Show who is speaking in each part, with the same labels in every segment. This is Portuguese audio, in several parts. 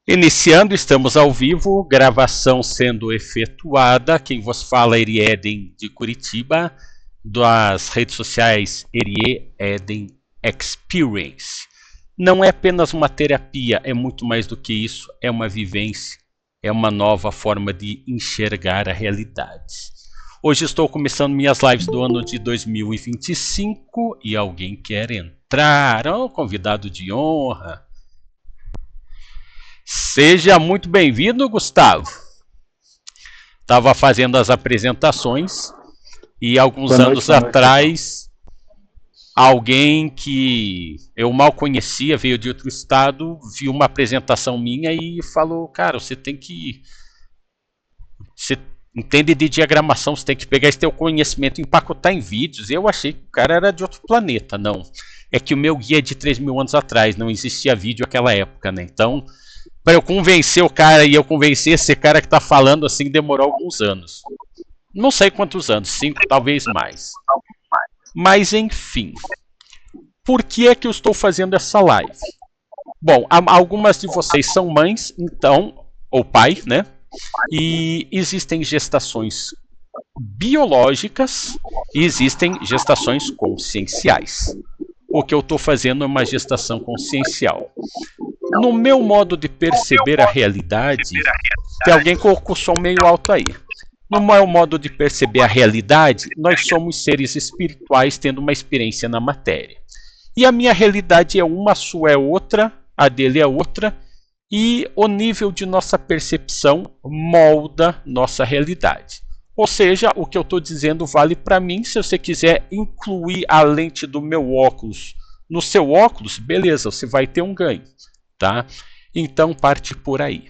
Speaker 1: Iniciando, estamos ao vivo, gravação sendo efetuada. Quem vos fala é Erieden de Curitiba, das redes sociais Erieden Experience. Não é apenas uma terapia, é muito mais do que isso, é uma vivência, é uma nova forma de enxergar a realidade. Hoje estou começando minhas lives do ano de 2025 e alguém quer entrar, convidado de honra. Seja muito bem-vindo, Gustavo. Estava fazendo as apresentações e alguns anos atrás, alguém que eu mal conhecia, veio de outro estado, viu uma apresentação minha e falou: cara, você tem que... Você entende de diagramação, você tem que pegar esse teu conhecimento e empacotar em vídeos. E eu achei que o cara era de outro planeta. Não, é que o meu guia é de 3.000 anos atrás, não existia vídeo naquela época, né? Então... para eu convencer o cara e eu convencer esse cara que tá falando assim, demorou alguns anos. Não sei quantos anos, 5, talvez mais. Mas enfim, por que é que eu estou fazendo essa live? Bom, algumas de vocês são mães, então, ou pai, né? E existem gestações biológicas e existem gestações conscienciais. O que eu estou fazendo é uma gestação consciencial. No meu modo de perceber a realidade, tem alguém com o som meio alto aí. No meu modo de perceber a realidade, nós somos seres espirituais tendo uma experiência na matéria. E a minha realidade é uma, a sua é outra, a dele é outra, e o nível de nossa percepção molda nossa realidade. Ou seja, o que eu estou dizendo vale para mim. Se você quiser incluir a lente do meu óculos no seu óculos, beleza, você vai ter um ganho. Tá? Então parte por aí.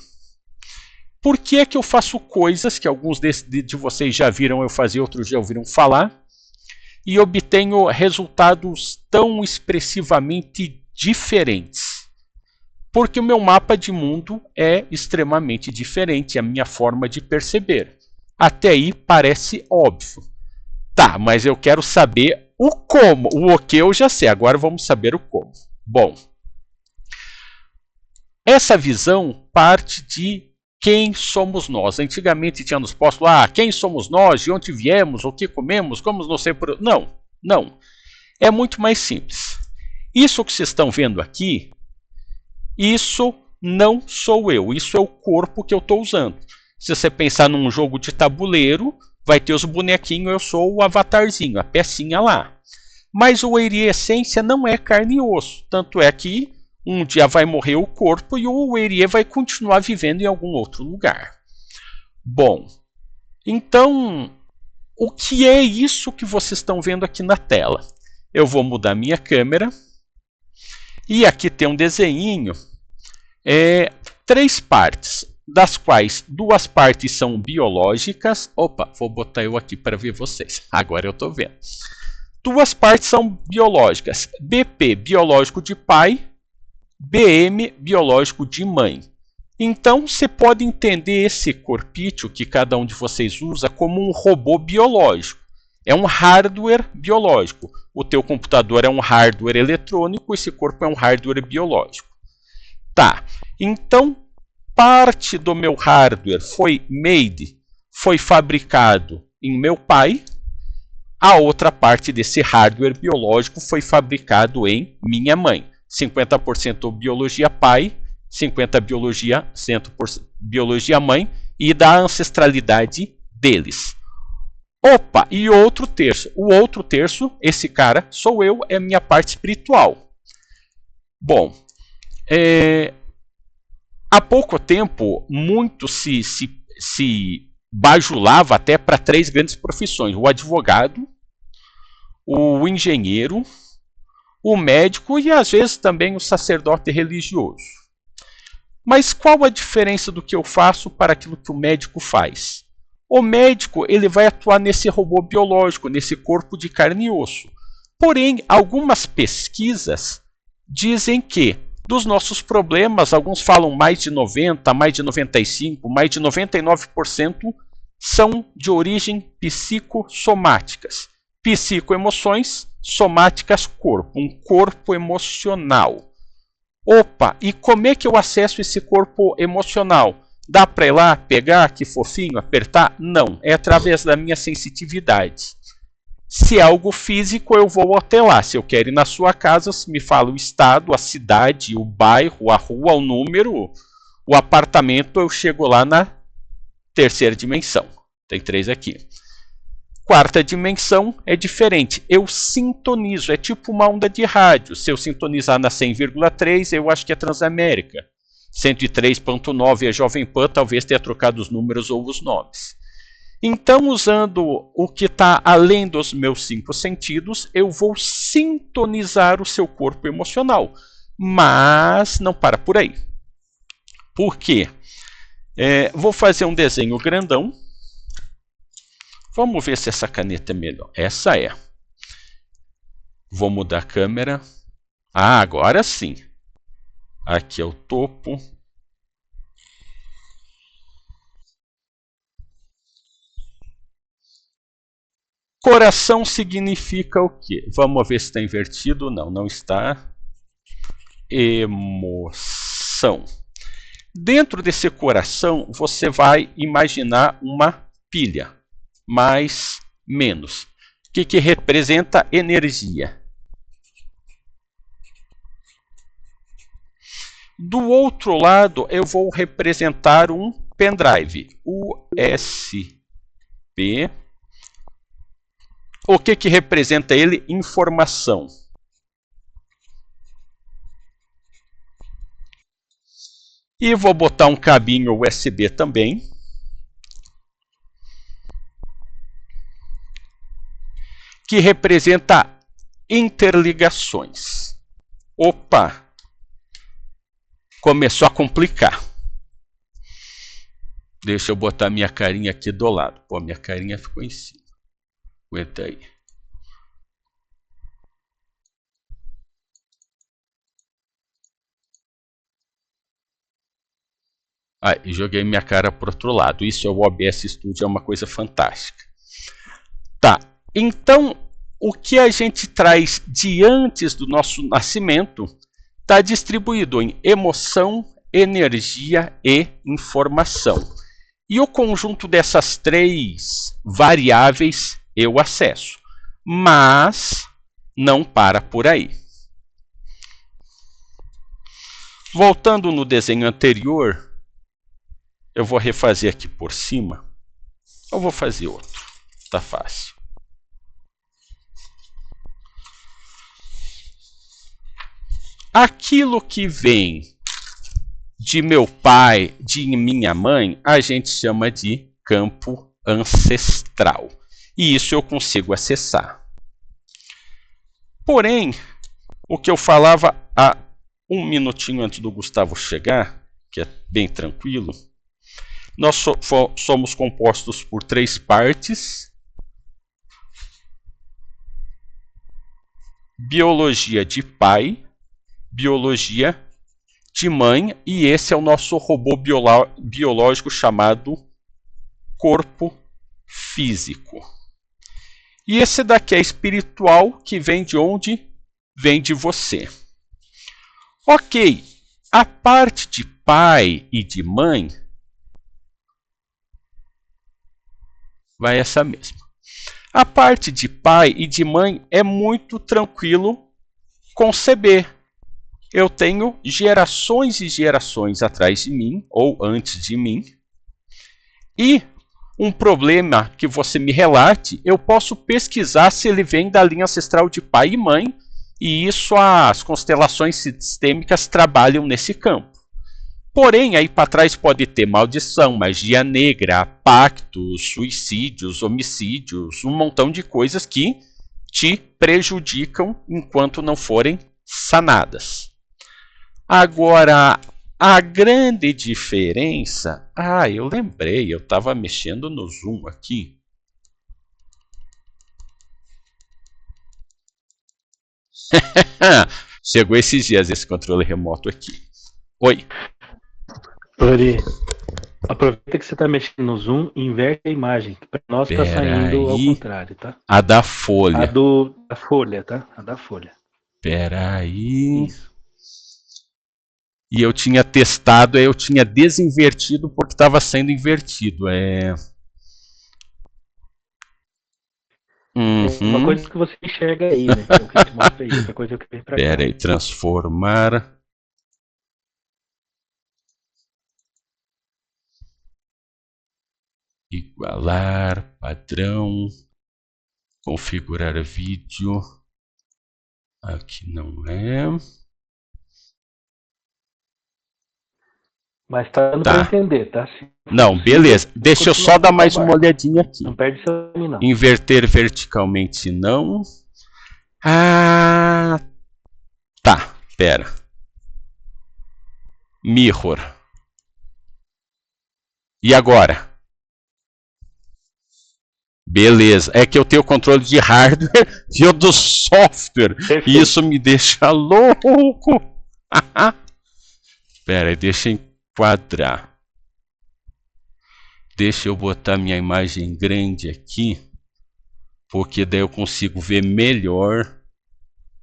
Speaker 1: Por que é que eu faço coisas que alguns de vocês já viram eu fazer, outros já ouviram falar, e obtenho resultados tão expressivamente diferentes? Porque o meu mapa de mundo é extremamente diferente, a minha forma de perceber. Até aí parece óbvio. Tá, mas eu quero saber o como. O que eu já sei, agora vamos saber o como. Bom, essa visão parte de quem somos nós. Antigamente tinha nos postos, quem somos nós, de onde viemos, o que comemos, como não sei por... Não, não. É muito mais simples. Isso que vocês estão vendo aqui, isso não sou eu, isso é o corpo que eu estou usando. Se você pensar num jogo de tabuleiro, vai ter os bonequinhos, eu sou o avatarzinho, a pecinha lá. Mas o Eiri Essência não é carne e osso, tanto é que um dia vai morrer o corpo e o Erie vai continuar vivendo em algum outro lugar. Bom, então, o que é isso que vocês estão vendo aqui na tela? Eu vou mudar minha câmera. E aqui tem um desenho. 3 partes, das quais 2 partes são biológicas. Opa, vou botar eu aqui para ver vocês. Agora eu estou vendo. 2 partes são biológicas. BP, biológico de pai. BM, biológico de mãe. Então você pode entender esse corpício que cada um de vocês usa como um robô biológico. É um hardware biológico. O teu computador é um hardware eletrônico, esse corpo é um hardware biológico. Tá, então parte do meu hardware foi fabricado em meu pai. A outra parte desse hardware biológico foi fabricado em minha mãe. 50% biologia pai, 50% biologia, 100% biologia mãe, e da ancestralidade deles. Opa, e outro terço. O outro terço, esse cara, sou eu, é a minha parte espiritual. Bom, há pouco tempo, muito se bajulava até para 3 grandes profissões: o advogado, o engenheiro, o médico e às vezes também o sacerdote religioso. Mas qual a diferença do que eu faço para aquilo que o médico faz? O médico ele vai atuar nesse robô biológico, nesse corpo de carne e osso. Porém, algumas pesquisas dizem que dos nossos problemas, alguns falam mais de 90%, mais de 95%, mais de 99% são de origem psicossomáticas. Psicoemoções, somáticas corpo, um corpo emocional. Opa, e como é que eu acesso esse corpo emocional? Dá para ir lá, pegar, que fofinho, apertar? Não, é através da minha sensitividade. Se é algo físico, eu vou até lá. Se eu quero ir na sua casa, me fala o estado, a cidade, o bairro, a rua, o número, o apartamento, eu chego lá na terceira dimensão. Tem 3 aqui. Quarta dimensão é diferente. Eu sintonizo, é tipo uma onda de rádio. Se eu sintonizar na 100,3, eu acho que é Transamérica. 103,9 é Jovem Pan, talvez tenha trocado os números ou os nomes. Então, usando o que está além dos meus 5 sentidos, eu vou sintonizar o seu corpo emocional. Mas não para por aí. Por quê? Vou fazer um desenho grandão. Vamos ver se essa caneta é melhor. Essa é. Vou mudar a câmera. Ah, agora sim. Aqui é o topo. Coração significa o quê? Vamos ver se está invertido. Não, não está. Emoção. Dentro desse coração, você vai imaginar uma pilha. Mais, menos. O que representa energia? Do outro lado, eu vou representar um pendrive. USB. O que representa ele? Informação. E vou botar um cabinho USB também. Que representa interligações. Opa! Começou a complicar. Deixa eu botar minha carinha aqui do lado. Pô, minha carinha ficou em cima. Aguenta aí. E joguei minha cara para outro lado. Isso é o OBS Studio, é uma coisa fantástica. Tá, então o que a gente traz de antes do nosso nascimento está distribuído em emoção, energia e informação. E o conjunto dessas 3 variáveis eu acesso. Mas não para por aí. Voltando no desenho anterior, eu vou refazer aqui por cima. Ou vou fazer outro. Tá fácil. Aquilo que vem de meu pai, de minha mãe, a gente chama de campo ancestral. E isso eu consigo acessar. Porém, o que eu falava há um minutinho antes do Gustavo chegar, que é bem tranquilo, nós somos compostos por 3 partes. Biologia de pai, biologia de mãe, e esse é o nosso robô biológico chamado corpo físico. E esse daqui é espiritual, que vem de onde? Vem de você. Ok, a parte de pai e de mãe vai essa mesma. A parte de pai e de mãe é muito tranquilo conceber. Eu tenho gerações e gerações atrás de mim, ou antes de mim, e um problema que você me relate, eu posso pesquisar se ele vem da linha ancestral de pai e mãe, e isso as constelações sistêmicas trabalham nesse campo. Porém, aí para trás pode ter maldição, magia negra, pactos, suicídios, homicídios, um montão de coisas que te prejudicam enquanto não forem sanadas. Agora, a grande diferença... eu lembrei, eu estava mexendo no zoom aqui. Chegou esses dias esse controle remoto aqui. Oi.
Speaker 2: Flori, aproveita que você está mexendo no zoom e inverte a imagem, que para nós está saindo ao contrário, tá?
Speaker 1: A da folha.
Speaker 2: A da folha, tá? A da folha.
Speaker 1: Pera aí.
Speaker 2: Isso.
Speaker 1: E eu tinha testado, eu tinha desinvertido porque estava sendo invertido.
Speaker 2: Uma coisa que você enxerga aí, né? Que é o que te mostra aí. Outra coisa que vem pra cá.
Speaker 1: Pera aí, transformar. Igualar, padrão. Configurar vídeo. Aqui não é.
Speaker 2: Mas tá dando pra entender, tá?
Speaker 1: Não, beleza. Deixa eu só dar mais uma olhadinha aqui.
Speaker 2: Não perde seu nome, não.
Speaker 1: Inverter verticalmente, não. Ah, tá. Pera. Mirror. E agora? Beleza. É que eu tenho controle de hardware e eu do software. Perfeito. E isso me deixa louco. Pera aí, deixa eu enquadrar. Deixa eu botar minha imagem grande aqui, porque daí eu consigo ver melhor.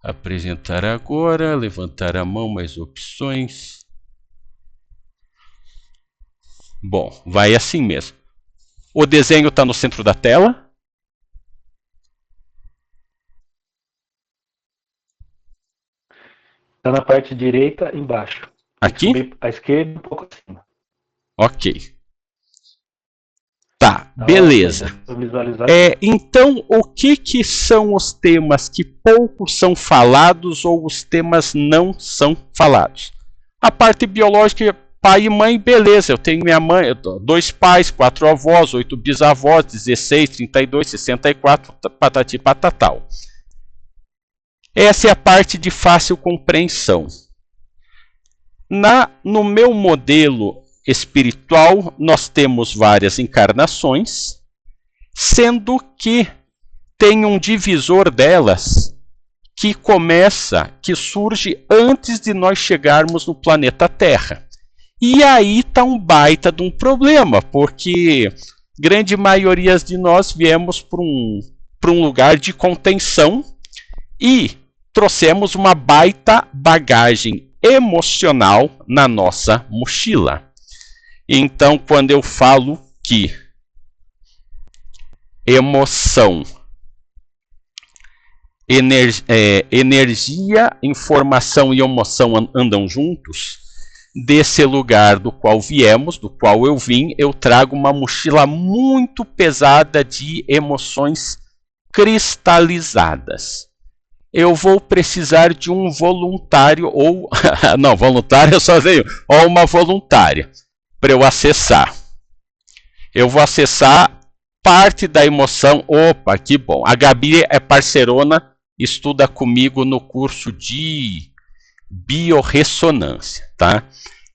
Speaker 1: Apresentar agora, levantar a mão, mais opções. Bom, vai assim mesmo. O desenho está no centro da tela.
Speaker 2: Está na parte direita, embaixo.
Speaker 1: Aqui?
Speaker 2: À esquerda, um pouco acima.
Speaker 1: Ok. Tá, beleza. Então, o que são os temas que pouco são falados ou os temas não são falados? A parte biológica, pai e mãe, beleza. Eu tenho minha mãe, 2 pais, 4 avós, 8 bisavós, 16, 32, 64, patati patatal. Essa é a parte de fácil compreensão. No meu modelo espiritual, nós temos várias encarnações, sendo que tem um divisor delas que surge antes de nós chegarmos no planeta Terra. E aí está um baita de um problema, porque grande maioria de nós viemos para um lugar de contenção e trouxemos uma baita bagagem emocional na nossa mochila. Então, quando eu falo que emoção, energia, informação e emoção andam juntos, desse lugar do qual viemos, do qual eu vim, eu trago uma mochila muito pesada de emoções cristalizadas. Eu vou precisar de um voluntário ou... não, voluntário eu só tenho. Ou uma voluntária para eu acessar. Eu vou acessar parte da emoção. Opa, que bom. A Gabi é parceirona, estuda comigo no curso de biorressonância, tá?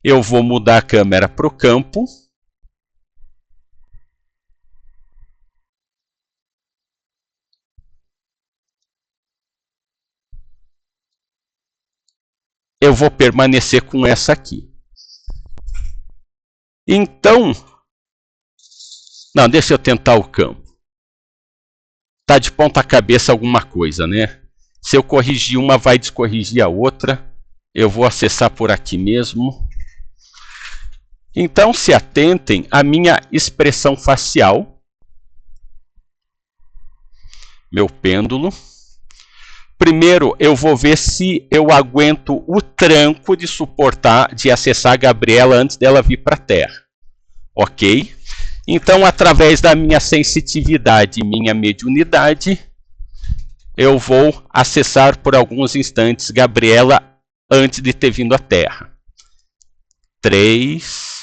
Speaker 1: Eu vou mudar a câmera para o campo. Eu vou permanecer com essa aqui. Então, não, deixa eu tentar o campo. Tá de ponta cabeça alguma coisa, né? Se eu corrigir uma, vai descorrigir a outra. Eu vou acessar por aqui mesmo. Então, se atentem à minha expressão facial. Meu pêndulo. Primeiro, eu vou ver se eu aguento o tranco de suportar, de acessar a Gabriela antes dela vir para a Terra. Ok? Então, através da minha sensitividade e minha mediunidade, eu vou acessar por alguns instantes Gabriela antes de ter vindo à Terra. 3...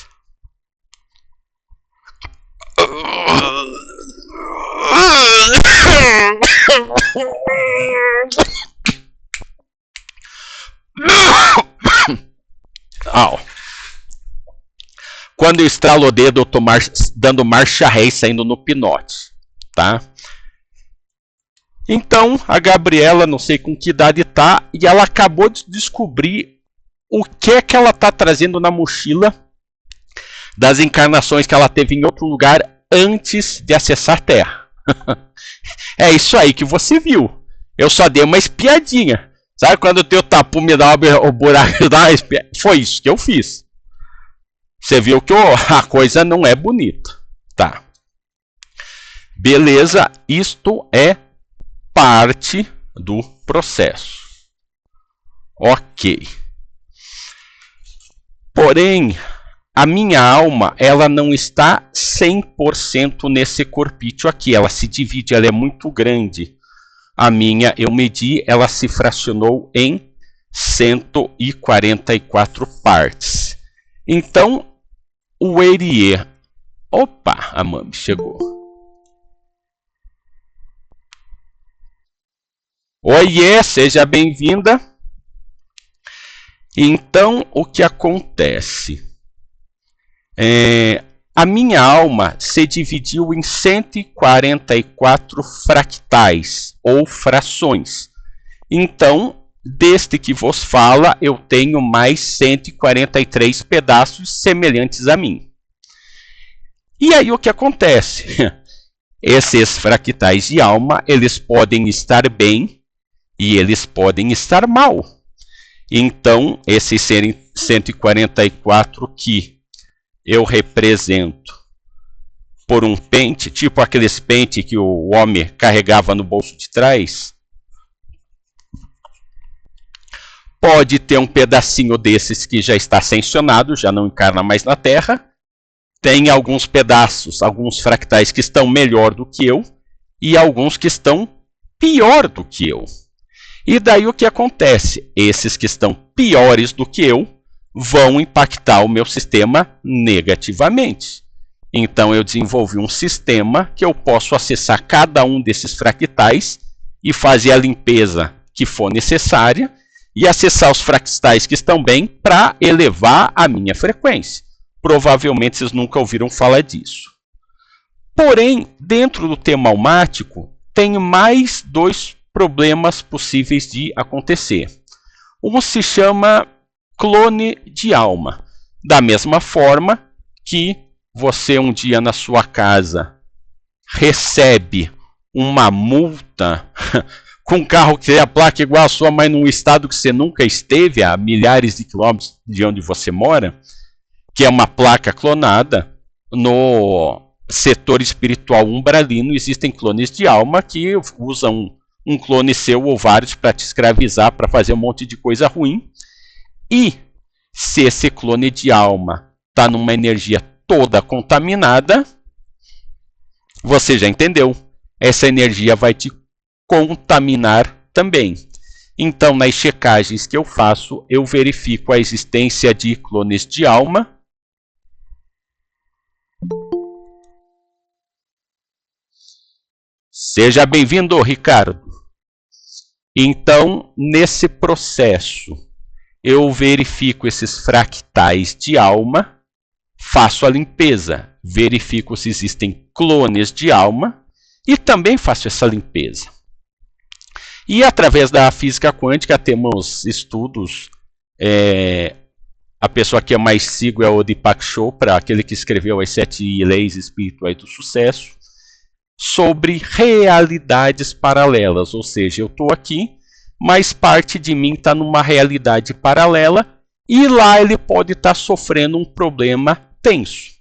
Speaker 1: Quando eu estralo o dedo, eu estou dando marcha ré saindo no pinote, tá? Então, a Gabriela, não sei com que idade está, e ela acabou de descobrir o que é que ela está trazendo na mochila das encarnações que ela teve em outro lugar antes de acessar a Terra. É isso aí que você viu. Eu só dei uma espiadinha. Sabe quando o teu tapume dá o buraco da espinha? Foi isso que eu fiz. Você viu que a coisa não é bonita. Tá. Beleza, isto é parte do processo. Ok. Porém, a minha alma, ela não está 100% nesse corpício aqui. Ela se divide, ela é muito grande. A minha, eu medi, ela se fracionou em 144 partes. Então, o Erie... Opa, a Mami chegou. Oiê, seja bem-vinda. Então, o que acontece? A minha alma se dividiu em 144 fractais, ou frações. Então, deste que vos fala, eu tenho mais 143 pedaços semelhantes a mim. E aí o que acontece? Esses fractais de alma, eles podem estar bem e eles podem estar mal. Então, esses 144 que eu represento por um pente, tipo aqueles pentes que o homem carregava no bolso de trás, pode ter um pedacinho desses que já está ascensionado, já não encarna mais na Terra. Tem alguns pedaços, alguns fractais que estão melhor do que eu e alguns que estão pior do que eu. E daí o que acontece? Esses que estão piores do que eu vão impactar o meu sistema negativamente. Então eu desenvolvi um sistema que eu posso acessar cada um desses fractais e fazer a limpeza que for necessária e acessar os fractais que estão bem para elevar a minha frequência. Provavelmente vocês nunca ouviram falar disso. Porém, dentro do tema almático, tem mais dois problemas possíveis de acontecer. Um se chama clone de alma. Da mesma forma que você um dia na sua casa recebe uma multa com um carro que tem a placa igual a sua, mas num estado que você nunca esteve, a milhares de quilômetros de onde você mora, que é uma placa clonada. No setor espiritual umbralino existem clones de alma que usam um clone seu ou vários para te escravizar, para fazer um monte de coisa ruim. E se esse clone de alma está numa energia toda contaminada, você já entendeu, essa energia vai te contaminar também. Então, nas checagens que eu faço, eu verifico a existência de clones de alma. Seja bem-vindo, Ricardo. Então, nesse processo, eu verifico esses fractais de alma, faço a limpeza, verifico se existem clones de alma e também faço essa limpeza. E através da física quântica temos estudos, a pessoa que eu mais sigo é o Deepak Chopra, aquele que escreveu as 7 leis espirituais do sucesso, sobre realidades paralelas, ou seja, eu estou aqui, mas parte de mim está numa realidade paralela e lá ele pode estar sofrendo um problema tenso.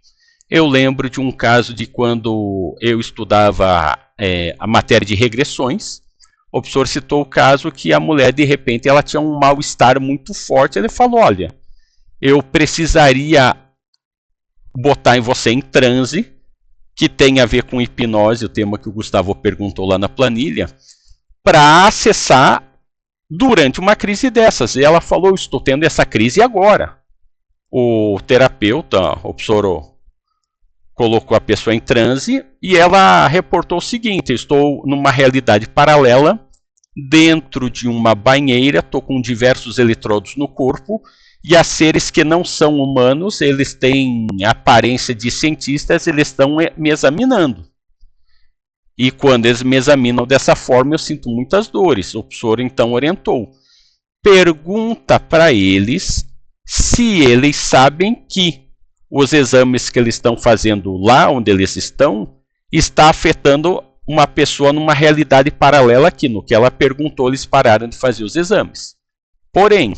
Speaker 1: Eu lembro de um caso de quando eu estudava a matéria de regressões. O professor citou o caso que a mulher, de repente, ela tinha um mal-estar muito forte. Ele falou, olha, eu precisaria botar em você em transe, que tem a ver com hipnose, o tema que o Gustavo perguntou lá na planilha, para acessar durante uma crise dessas. E ela falou, estou tendo essa crise agora. O terapeuta, o professor, colocou a pessoa em transe e ela reportou o seguinte, estou numa realidade paralela, dentro de uma banheira, estou com diversos eletrodos no corpo, e há seres que não são humanos, eles têm aparência de cientistas, eles estão me examinando. E quando eles me examinam dessa forma, eu sinto muitas dores. O professor então orientou. Pergunta para eles se eles sabem que os exames que eles estão fazendo lá onde eles estão, está afetando uma pessoa numa realidade paralela aqui. No que ela perguntou, eles pararam de fazer os exames. Porém,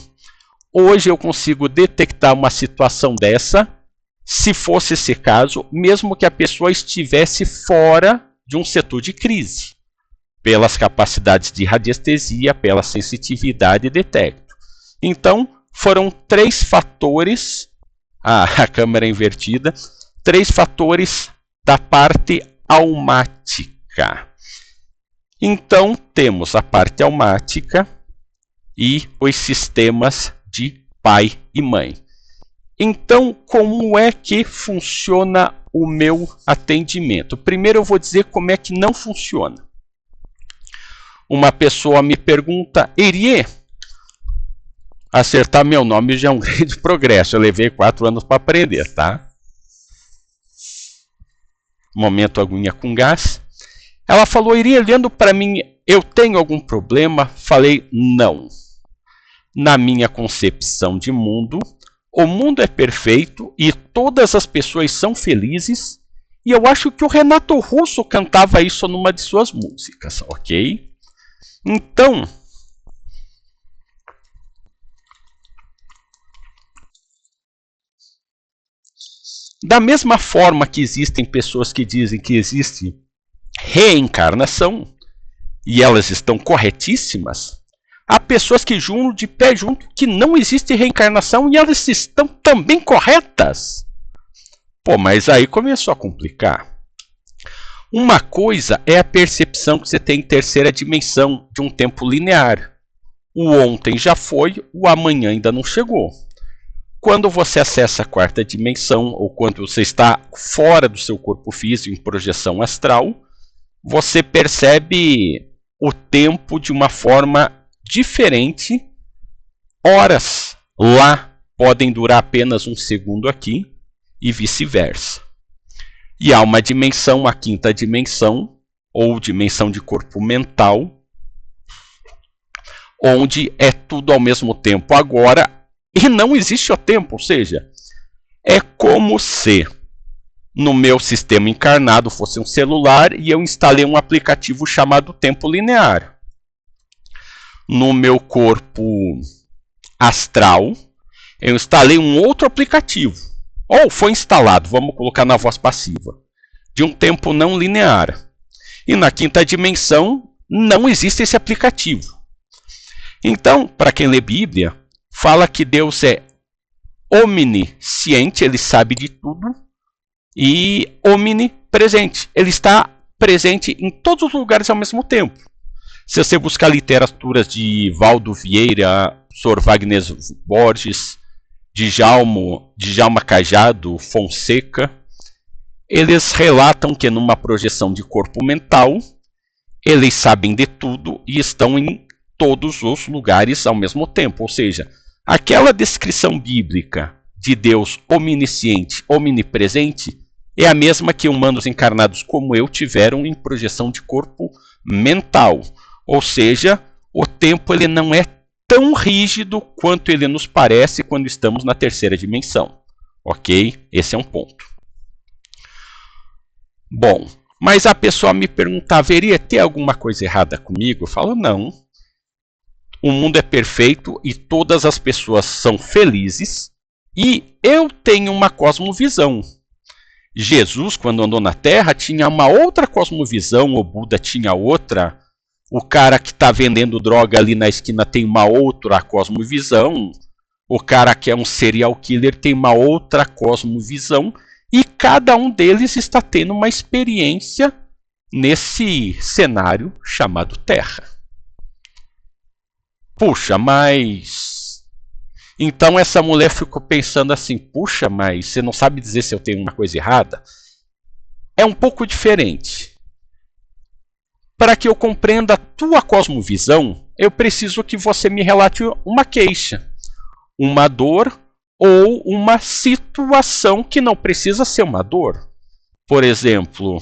Speaker 1: hoje eu consigo detectar uma situação dessa, se fosse esse caso, mesmo que a pessoa estivesse fora de um setor de crise, pelas capacidades de radiestesia, pela sensitividade, detecto. Então, foram 3 fatores, a câmera invertida, 3 fatores da parte almática. Então, temos a parte almática e os sistemas de pai e mãe. Então, como é que funciona o meu atendimento? Primeiro eu vou dizer como é que não funciona. Uma pessoa me pergunta, Erie, acertar meu nome já é um grande progresso. Eu levei 4 anos para aprender, tá? Momento aguinha com gás. Ela falou, Erie, olhando para mim, eu tenho algum problema? Falei, não. Na minha concepção de mundo, o mundo é perfeito e todas as pessoas são felizes. E eu acho que o Renato Russo cantava isso numa de suas músicas, ok? Então, da mesma forma que existem pessoas que dizem que existe reencarnação, e elas estão corretíssimas, há pessoas que juram de pé junto que não existe reencarnação e elas estão também corretas. Pô, mas aí começou a complicar. Uma coisa é a percepção que você tem em terceira dimensão de um tempo linear. O ontem já foi, o amanhã ainda não chegou. Quando você acessa a quarta dimensão, ou quando você está fora do seu corpo físico, em projeção astral, você percebe o tempo de uma forma diferente. Horas lá podem durar apenas um segundo aqui e vice-versa. E há uma dimensão, a quinta dimensão, ou dimensão de corpo mental, onde é tudo ao mesmo tempo agora e não existe o tempo. Ou seja, é como se no meu sistema encarnado fosse um celular e eu instalei um aplicativo chamado Tempo Linear. No meu corpo astral, eu instalei um outro aplicativo. Ou foi instalado, vamos colocar na voz passiva, de um tempo não linear. E na quinta dimensão não existe esse aplicativo. Então, para quem lê Bíblia, fala que Deus é omnisciente, ele sabe de tudo, e omnipresente. Ele está presente em todos os lugares ao mesmo tempo. Se você buscar literaturas de Valdo Vieira, Sr. Wagner Borges, Djalma Cajado, Fonseca, eles relatam que numa projeção de corpo mental, eles sabem de tudo e estão em todos os lugares ao mesmo tempo. Ou seja, aquela descrição bíblica de Deus omnisciente, omnipresente, é a mesma que humanos encarnados como eu tiveram em projeção de corpo mental. Ou seja, o tempo ele não é tão rígido quanto ele nos parece quando estamos na terceira dimensão. Ok? Esse é um ponto. Bom, mas a pessoa me pergunta, haveria ter alguma coisa errada comigo? Eu falo, não. O mundo é perfeito e todas as pessoas são felizes e eu tenho uma cosmovisão. Jesus, quando andou na Terra, tinha uma outra cosmovisão, o Buda tinha outra. O cara que está vendendo droga ali na esquina tem uma outra cosmovisão. O cara que é um serial killer tem uma outra cosmovisão. E cada um deles está tendo uma experiência nesse cenário chamado Terra. Puxa, mas... Então essa mulher ficou pensando assim, puxa, mas você não sabe dizer se eu tenho uma coisa errada? É um pouco diferente. Para que eu compreenda a tua cosmovisão, eu preciso que você me relate uma queixa, uma dor ou uma situação que não precisa ser uma dor. Por exemplo,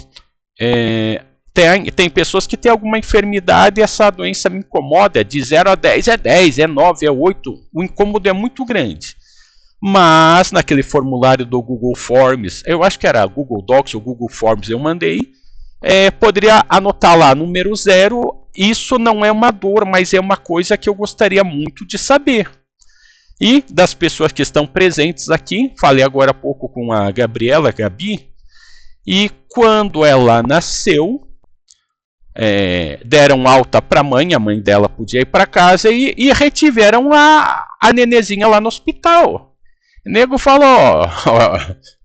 Speaker 1: tem pessoas que têm alguma enfermidade e essa doença me incomoda. De 0 a 10 é 10, é 9, é 8. O incômodo é muito grande. Mas naquele formulário do Google Forms, eu acho que era Google Docs ou Google Forms, eu mandei. poderia anotar lá, número 0, isso não é uma dor, mas é uma coisa que eu gostaria muito de saber. E das pessoas que estão presentes aqui, falei agora há pouco com a Gabriela, a Gabi, e quando ela nasceu, deram alta para a mãe dela podia ir para casa e retiveram a nenezinha lá no hospital. O nego falou,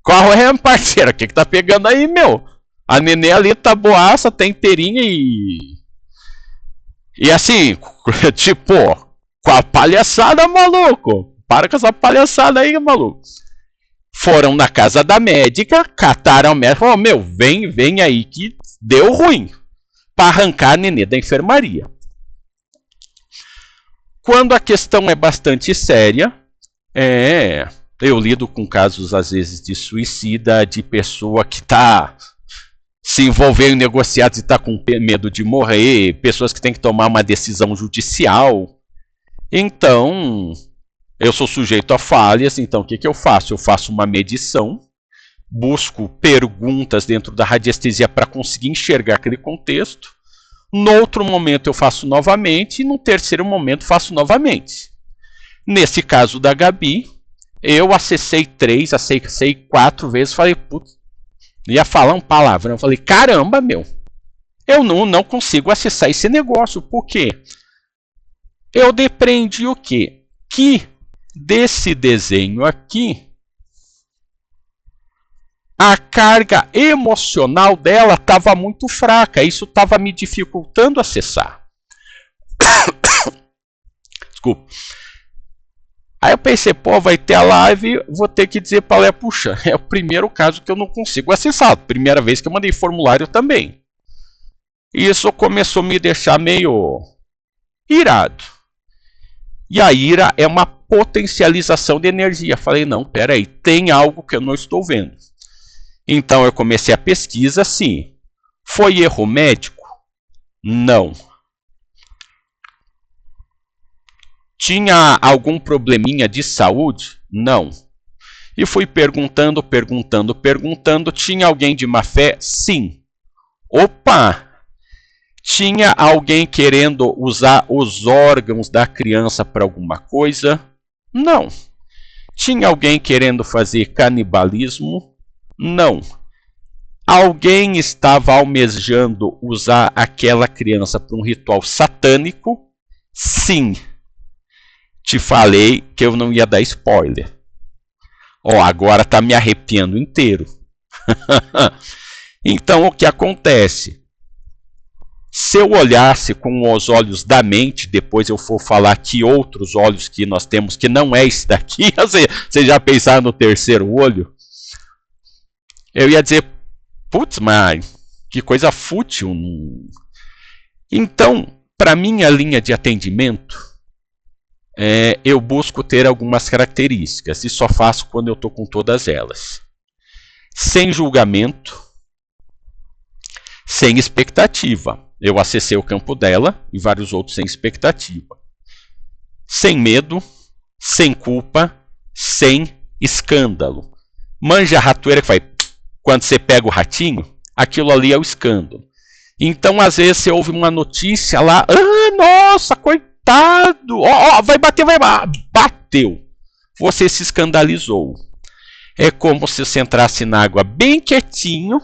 Speaker 1: qual é, parceiro, o que tá pegando aí, meu? A nenê ali tá boaça, tá inteirinha e assim, tipo, com a palhaçada, maluco. Para com essa palhaçada aí, maluco. Foram na casa da médica, cataram a médica, falaram, meu, vem aí que deu ruim. Para arrancar a nenê da enfermaria. Quando a questão é bastante séria, eu lido com casos, às vezes, de suicida, de pessoa que está se envolvendo em negociados e está com medo de morrer, pessoas que têm que tomar uma decisão judicial. Então, eu sou sujeito a falhas, então o que eu faço? Eu faço uma medição, busco perguntas dentro da radiestesia para conseguir enxergar aquele contexto. No outro momento eu faço novamente e no terceiro momento faço novamente. Nesse caso da Gabi, eu acessei 4 vezes, falei, putz, ia falar um palavrão, eu falei, caramba, meu, eu não consigo acessar esse negócio, por quê? Eu depreendi o quê? Que desse desenho aqui, a carga emocional dela estava muito fraca. Isso estava me dificultando acessar. Desculpa. Aí eu pensei, pô, vai ter a live, vou ter que dizer para ela, puxa, é o primeiro caso que eu não consigo acessar. Primeira vez que eu mandei formulário também. E isso começou a me deixar meio irado. E a ira é uma potencialização de energia. Falei, não, peraí, tem algo que eu não estou vendo. Então eu comecei a pesquisa, sim. Foi erro médico? Não. Tinha algum probleminha de saúde? Não. E fui perguntando. Tinha alguém de má fé? Sim. Opa! Tinha alguém querendo usar os órgãos da criança para alguma coisa? Não. Tinha alguém querendo fazer canibalismo? Não. Alguém estava almejando usar aquela criança para um ritual satânico? Sim. Te falei que eu não ia dar spoiler. Agora tá me arrepiando inteiro. Então o que acontece? Se eu olhasse com os olhos da mente, depois eu for falar que outros olhos que nós temos, que não é esse daqui, você já pensaram no terceiro olho? Eu ia dizer, putz, mas que coisa fútil. Então, para minha linha de atendimento, eu busco ter algumas características e só faço quando eu estou com todas elas. Sem julgamento, sem expectativa. Eu acessei o campo dela e vários outros sem expectativa. Sem medo, sem culpa, sem escândalo. Manja a ratoeira que faz... Quando você pega o ratinho, aquilo ali é o escândalo. Então, às vezes, você ouve uma notícia lá, nossa, coitado, vai bater, bateu. Você se escandalizou. É como se você entrasse na água bem quietinho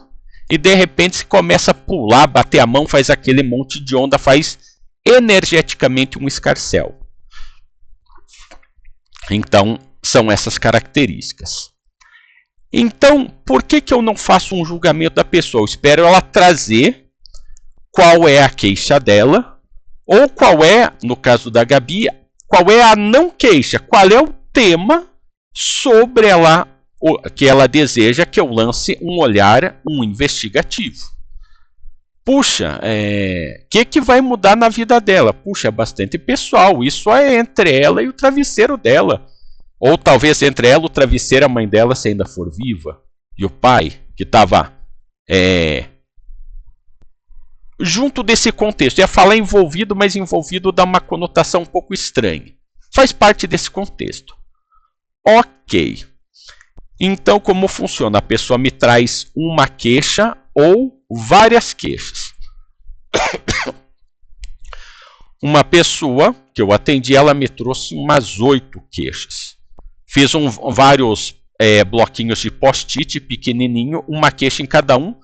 Speaker 1: e, de repente, você começa a pular, bater a mão, faz aquele monte de onda, faz energeticamente um escarcéu. Então, são essas características. Então, por que eu não faço um julgamento da pessoa? Eu espero ela trazer qual é a queixa dela, ou qual é, no caso da Gabi, qual é a não queixa, qual é o tema sobre ela que ela deseja que eu lance um olhar, um investigativo. Puxa, que vai mudar na vida dela? Puxa, é bastante pessoal, isso é entre ela e o travesseiro dela. Ou talvez entre ela, o travesseiro, a mãe dela, se ainda for viva, e o pai, que estava junto desse contexto. Ia falar envolvido, mas envolvido dá uma conotação um pouco estranha. Faz parte desse contexto. Ok. Então, como funciona? A pessoa me traz uma queixa ou várias queixas. Uma pessoa que eu atendi, ela me trouxe umas 8 queixas. Fiz vários bloquinhos de post-it pequenininho, uma queixa em cada um.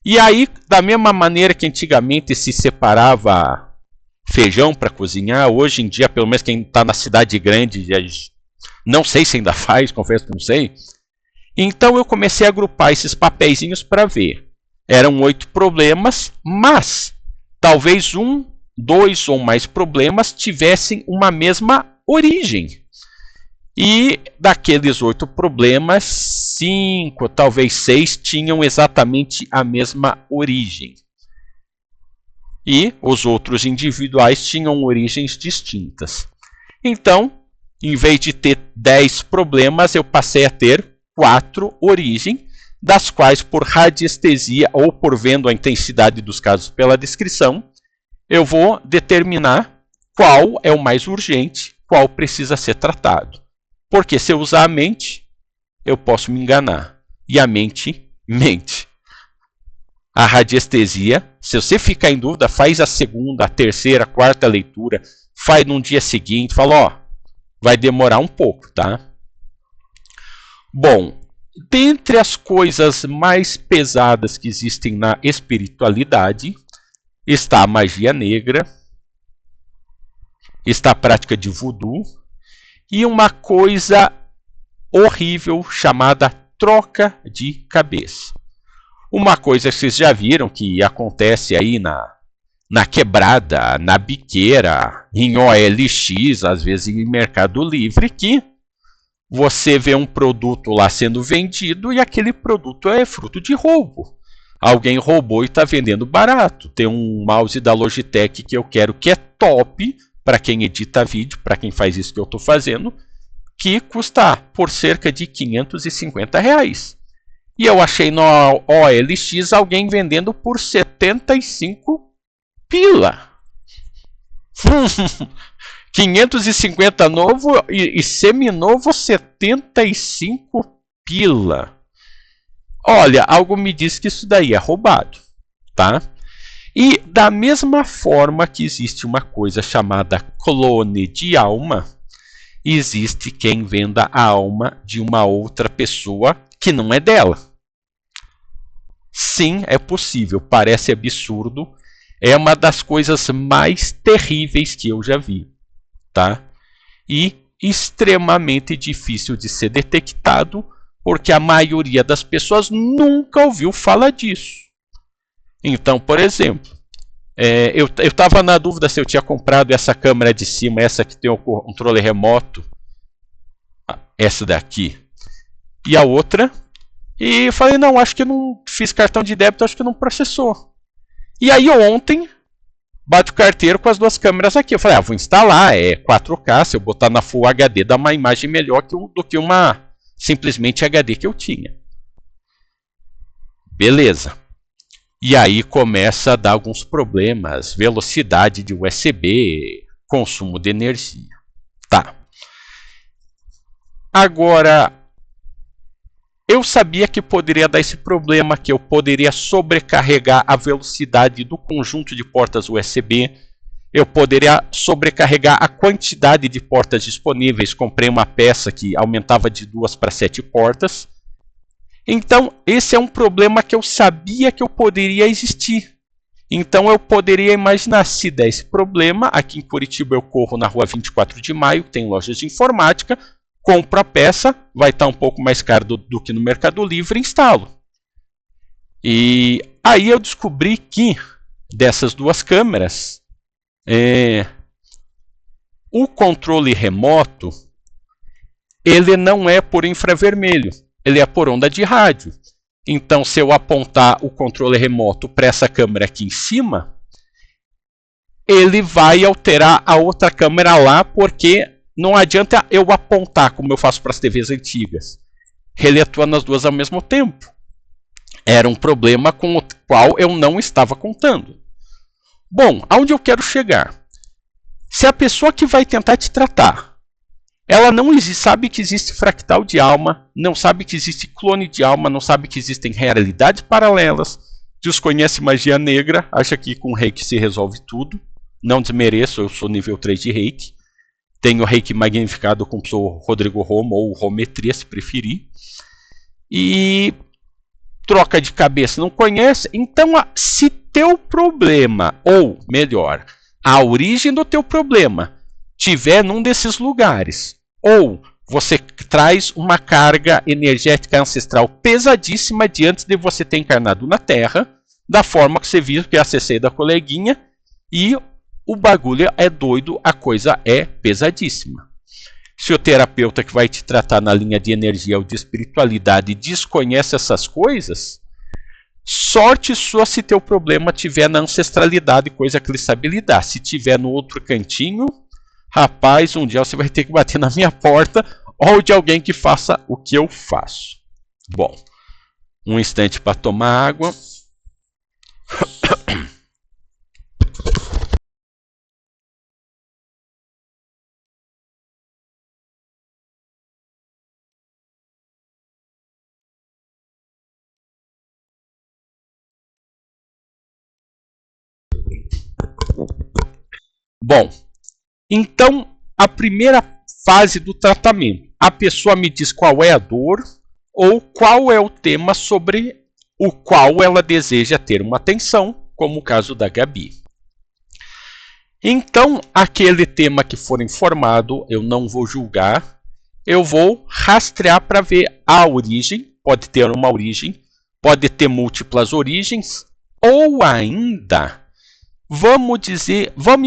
Speaker 1: E aí, da mesma maneira que antigamente se separava feijão para cozinhar, hoje em dia, pelo menos quem está na cidade grande, não sei se ainda faz, confesso que não sei. Então eu comecei a agrupar esses papeizinhos para ver. Eram 8 problemas, mas talvez 1, 2 ou mais problemas tivessem uma mesma origem. E daqueles 8 problemas, 5, talvez 6 tinham exatamente a mesma origem. E os outros individuais tinham origens distintas. Então, em vez de ter 10 problemas, eu passei a ter 4 origens, das quais, por radiestesia ou por vendo a intensidade dos casos pela descrição, eu vou determinar qual é o mais urgente, qual precisa ser tratado. Porque se eu usar a mente, eu posso me enganar. E a mente mente. A radiestesia, se você ficar em dúvida, faz a segunda, a terceira, a quarta leitura, faz no dia seguinte, fala, ó, vai demorar um pouco, tá? Bom, dentre as coisas mais pesadas que existem na espiritualidade, está a magia negra, está a prática de voodoo e uma coisa horrível chamada troca de cabeça. Uma coisa que vocês já viram que acontece aí na quebrada, na biqueira, em OLX, às vezes em Mercado Livre, que você vê um produto lá sendo vendido e aquele produto é fruto de roubo. Alguém roubou e está vendendo barato. Tem um mouse da Logitech que eu quero que é top, para quem edita vídeo, para quem faz isso que eu estou fazendo, que custa por cerca de R$550. E eu achei no OLX alguém vendendo por 75 pila. 550 novo e seminovo 75 pila. Olha, algo me diz que isso daí é roubado, tá? E da mesma forma que existe uma coisa chamada clone de alma, existe quem venda a alma de uma outra pessoa que não é dela. Sim, é possível, parece absurdo, é uma das coisas mais terríveis que eu já vi, tá? E extremamente difícil de ser detectado, porque a maioria das pessoas nunca ouviu falar disso. Então, por exemplo, eu estava na dúvida se eu tinha comprado essa câmera de cima, essa que tem o controle remoto, essa daqui, e a outra, e falei, não, acho que não fiz cartão de débito, acho que não processou. E aí ontem, bate o carteiro com as 2 câmeras aqui. Eu falei, vou instalar, é 4K, se eu botar na Full HD dá uma imagem melhor do que uma simplesmente HD que eu tinha. Beleza. E aí começa a dar alguns problemas, velocidade de USB, consumo de energia. Tá. Agora, eu sabia que poderia dar esse problema, que eu poderia sobrecarregar a velocidade do conjunto de portas USB, eu poderia sobrecarregar a quantidade de portas disponíveis. Comprei uma peça que aumentava de 2 para 7 portas. Então, esse é um problema que eu sabia que eu poderia existir. Então, eu poderia imaginar, se der esse problema, aqui em Curitiba eu corro na rua 24 de maio, tem lojas de informática, compro a peça, vai estar um pouco mais caro do que no Mercado Livre e instalo. E aí eu descobri que dessas 2 câmeras, o controle remoto, ele não é por infravermelho, ele é por onda de rádio. Então, se eu apontar o controle remoto para essa câmera aqui em cima, ele vai alterar a outra câmera lá, porque não adianta eu apontar, como eu faço para as TVs antigas. Ele atua nas 2 ao mesmo tempo. Era um problema com o qual eu não estava contando. Bom, aonde eu quero chegar? Se a pessoa que vai tentar te tratar, ela não sabe que existe fractal de alma, não sabe que existe clone de alma, não sabe que existem realidades paralelas, desconhece magia negra, acha que com reiki se resolve tudo. Não desmereço, eu sou nível 3 de reiki. Tenho reiki magnificado com o sou Rodrigo Romo ou Rometria, se preferir. E troca de cabeça, não conhece. Então, se teu problema, ou melhor, a origem do teu problema tiver num desses lugares, ou você traz uma carga energética ancestral pesadíssima de antes de você ter encarnado na Terra, da forma que você viu que eu acessei da coleguinha, e o bagulho é doido, a coisa é pesadíssima. Se o terapeuta que vai te tratar na linha de energia ou de espiritualidade desconhece essas coisas, sorte sua se teu problema tiver na ancestralidade, coisa que ele sabe lidar. Se tiver no outro cantinho, rapaz, um dia você vai ter que bater na minha porta ou de alguém que faça o que eu faço. Bom, um instante para tomar água. Bom, então a primeira fase do tratamento, a pessoa me diz qual é a dor ou qual é o tema sobre o qual ela deseja ter uma atenção, como o caso da Gabi. Então, aquele tema que for informado, eu não vou julgar, eu vou rastrear para ver a origem, pode ter uma origem, pode ter múltiplas origens, ou ainda, vamos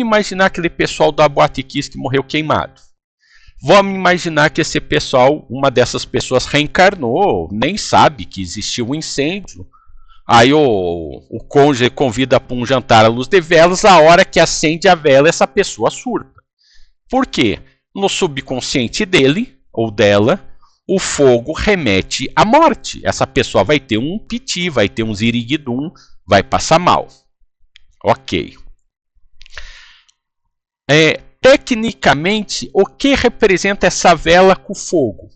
Speaker 1: imaginar aquele pessoal da Boate Kiss que morreu queimado. Vamos imaginar que esse pessoal, uma dessas pessoas reencarnou, nem sabe que existiu um incêndio. Aí o cônjuge convida para um jantar à luz de velas, a hora que acende a vela, essa pessoa surta. Por quê? No subconsciente dele ou dela, o fogo remete à morte. Essa pessoa vai ter um piti, vai ter um ziriguidum, vai passar mal. Ok. Tecnicamente, o que representa essa vela com fogo?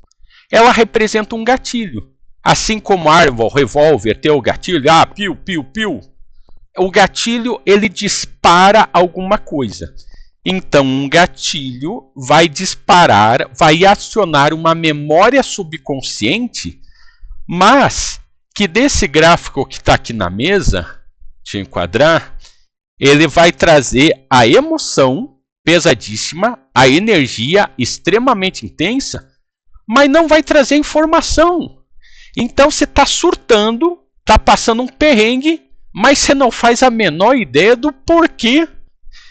Speaker 1: Ela representa um gatilho. Assim como a arma, o revólver tem o gatilho, piu, piu, piu. O gatilho, ele dispara alguma coisa. Então, um gatilho vai disparar, vai acionar uma memória subconsciente, mas que desse gráfico que está aqui na mesa, deixa eu enquadrar, ele vai trazer a emoção pesadíssima, a energia extremamente intensa, mas não vai trazer informação. Então você está surtando, está passando um perrengue, mas você não faz a menor ideia do porquê.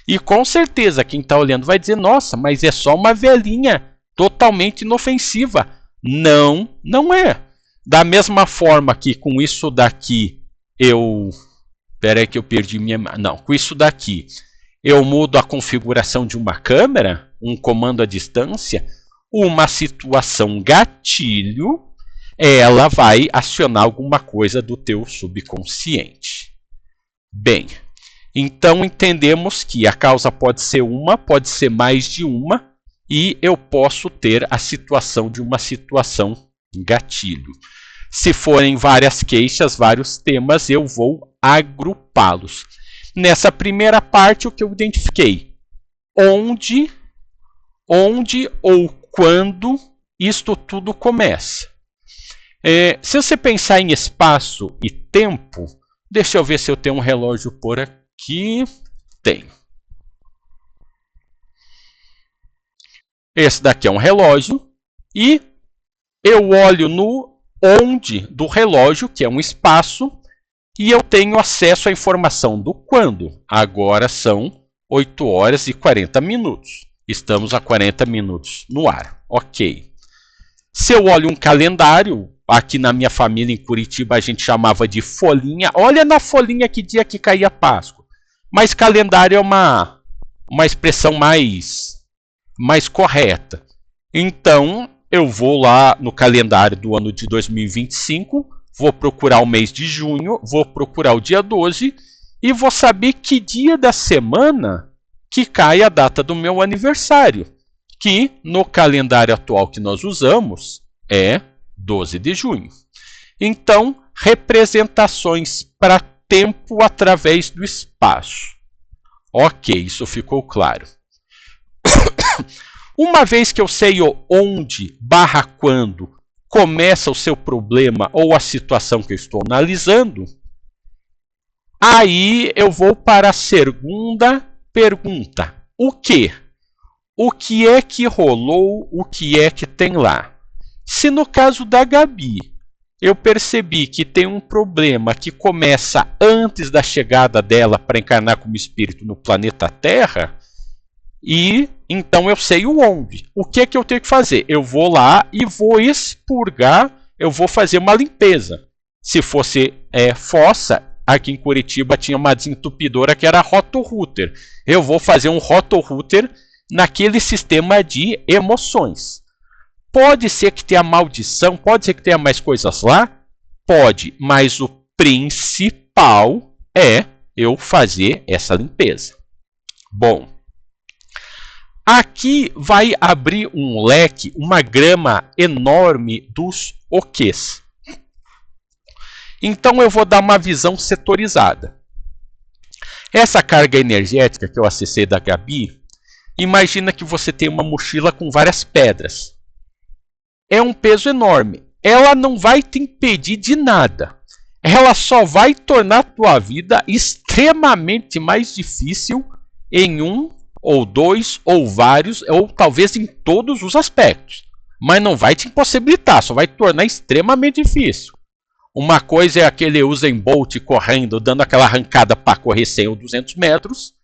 Speaker 1: E com certeza quem está olhando vai dizer, nossa, mas é só uma velhinha totalmente inofensiva. Não, não é. Da mesma forma que com isso daqui Peraí que eu perdi minha... Não, com isso daqui eu mudo a configuração de uma câmera, um comando à distância, uma situação gatilho, ela vai acionar alguma coisa do teu subconsciente. Bem, então entendemos que a causa pode ser uma, pode ser mais de uma, e eu posso ter a situação de uma situação gatilho. Se forem várias queixas, vários temas, eu vou agrupá-los. Nessa primeira parte, o que eu identifiquei? Onde ou quando isto tudo começa. Se você pensar em espaço e tempo, deixa eu ver se eu tenho um relógio por aqui. Tenho. Esse daqui é um relógio e eu olho no onde do relógio, que é um espaço, e eu tenho acesso à informação do quando. Agora são 8 horas e 40 minutos. Estamos a 40 minutos no ar. Ok. Se eu olho um calendário, aqui na minha família em Curitiba a gente chamava de folhinha. Olha na folhinha que dia que caía Páscoa. Mas calendário é uma expressão mais correta. Então, eu vou lá no calendário do ano de 2025, vou procurar o mês de junho, vou procurar o dia 12 e vou saber que dia da semana que cai a data do meu aniversário, que no calendário atual que nós usamos é 12 de junho. Então, representações para tempo através do espaço. Ok, isso ficou claro. Uma vez que eu sei onde / quando começa o seu problema ou a situação que eu estou analisando, aí eu vou para a segunda pergunta. O que? O que é que rolou? O que é que tem lá? Se no caso da Gabi, eu percebi que tem um problema que começa antes da chegada dela para encarnar como espírito no planeta Terra, e então eu sei o onde. O que é que eu tenho que fazer? Eu vou lá e vou expurgar, eu vou fazer uma limpeza. Se fosse fossa, aqui em Curitiba tinha uma desentupidora que era rotorrouter. Eu vou fazer um rotorrouter naquele sistema de emoções. Pode ser que tenha maldição, pode ser que tenha mais coisas lá? Pode, mas o principal é eu fazer essa limpeza. Bom, aqui vai abrir um leque, uma grama enorme dos OQs. Então eu vou dar uma visão setorizada. Essa carga energética que eu acessei da Gabi, imagina que você tem uma mochila com várias pedras. É um peso enorme. Ela não vai te impedir de nada. Ela só vai tornar a tua vida extremamente mais difícil em um, ou dois, ou vários, ou talvez em todos os aspectos. Mas não vai te impossibilitar, só vai te tornar extremamente difícil. Uma coisa é aquele Usain Bolt correndo, dando aquela arrancada para correr 100 ou 200 metros.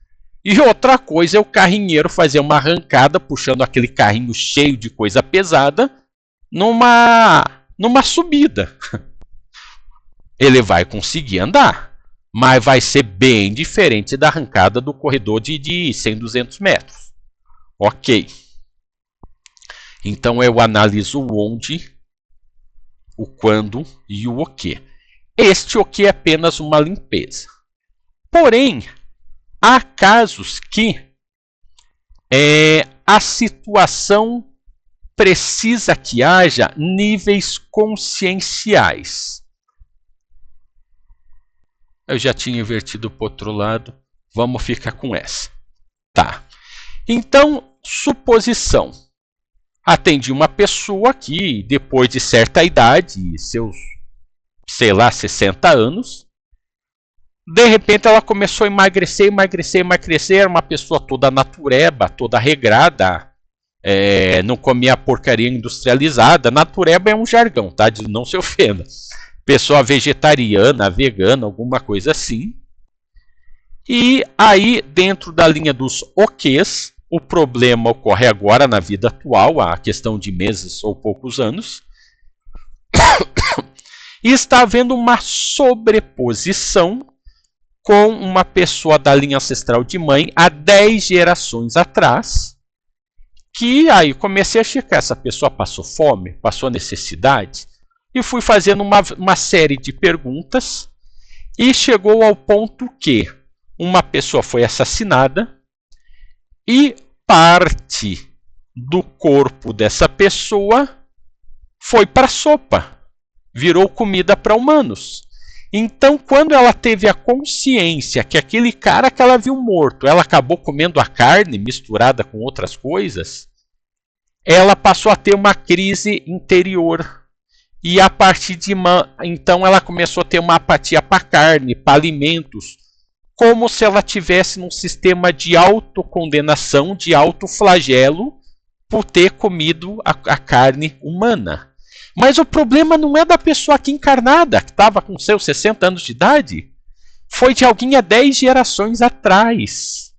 Speaker 1: E outra coisa é o carrinheiro fazer uma arrancada, puxando aquele carrinho cheio de coisa pesada, numa subida. Ele vai conseguir andar, mas vai ser bem diferente da arrancada do corredor de 100, 200 metros. Ok. Então eu analiso o onde, o quando e o que. Este o que é apenas uma limpeza. Porém, há casos que a situação precisa que haja níveis conscienciais. Eu já tinha invertido para o outro lado. Vamos ficar com essa. Tá. Então, suposição. Atendi uma pessoa que, depois de certa idade, seus, sei lá, 60 anos, de repente ela começou a emagrecer. Era uma pessoa toda natureba, toda regrada. Não comia porcaria industrializada. Natureba é um jargão, tá? Não se ofenda. Pessoa vegetariana, vegana, alguma coisa assim. E aí, dentro da linha dos OQs, o problema ocorre agora na vida atual, a questão de meses ou poucos anos. E está havendo uma sobreposição com uma pessoa da linha ancestral de mãe há 10 gerações atrás. Que aí comecei a checar, essa pessoa passou fome, passou necessidade, e fui fazendo uma série de perguntas, e chegou ao ponto que uma pessoa foi assassinada, e parte do corpo dessa pessoa foi para a sopa, virou comida para humanos. Então, quando ela teve a consciência que aquele cara que ela viu morto, ela acabou comendo a carne misturada com outras coisas, ela passou a ter uma crise interior. E a partir de então ela começou a ter uma apatia para carne, para alimentos, como se ela tivesse num sistema de autocondenação, de autoflagelo, por ter comido a carne humana. Mas o problema não é da pessoa aqui encarnada, que estava com seus 60 anos de idade. Foi de alguém há 10 gerações atrás.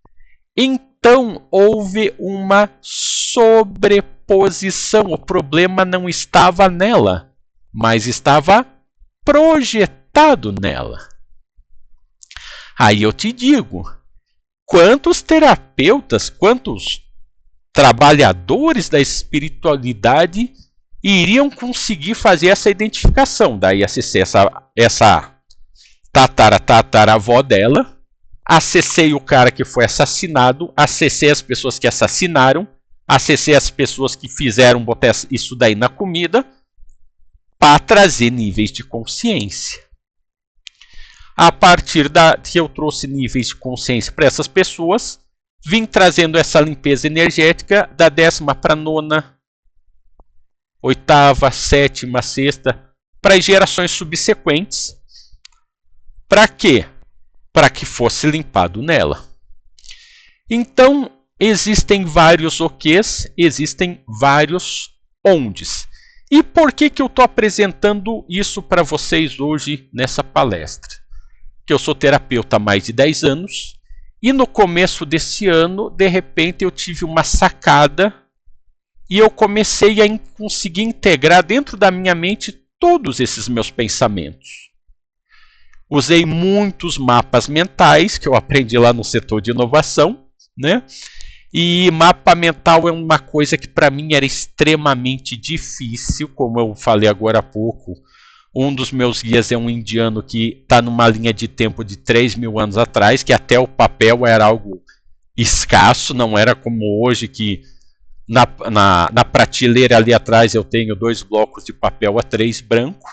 Speaker 1: Então houve uma sobreposição. O problema não estava nela, mas estava projetado nela. Aí eu te digo, quantos terapeutas, quantos trabalhadores da espiritualidade iriam conseguir fazer essa identificação? Daí acessei essa tataravó dela, acessei o cara que foi assassinado, acessei as pessoas que assassinaram, acessei as pessoas que fizeram botar isso daí na comida, para trazer níveis de consciência. A partir que eu trouxe níveis de consciência para essas pessoas, vim trazendo essa limpeza energética da 10ª para a 9ª, 8ª, 7ª, 6ª, para as gerações subsequentes. Para quê? Para que fosse limpado nela. Então, existem vários oquês, existem vários ondes. E por que eu estou apresentando isso para vocês hoje nessa palestra? Que eu sou terapeuta há mais de 10 anos e no começo desse ano, de repente, eu tive uma sacada e eu comecei a conseguir integrar dentro da minha mente todos esses meus pensamentos. Usei muitos mapas mentais que eu aprendi lá no setor de inovação, né? E mapa mental é uma coisa que para mim era extremamente difícil, como eu falei agora há pouco. Um dos meus guias é um indiano que está numa linha de tempo de 3.000 anos atrás, que até o papel era algo escasso, não era como hoje que na prateleira ali atrás eu tenho 2 blocos de papel A3 branco.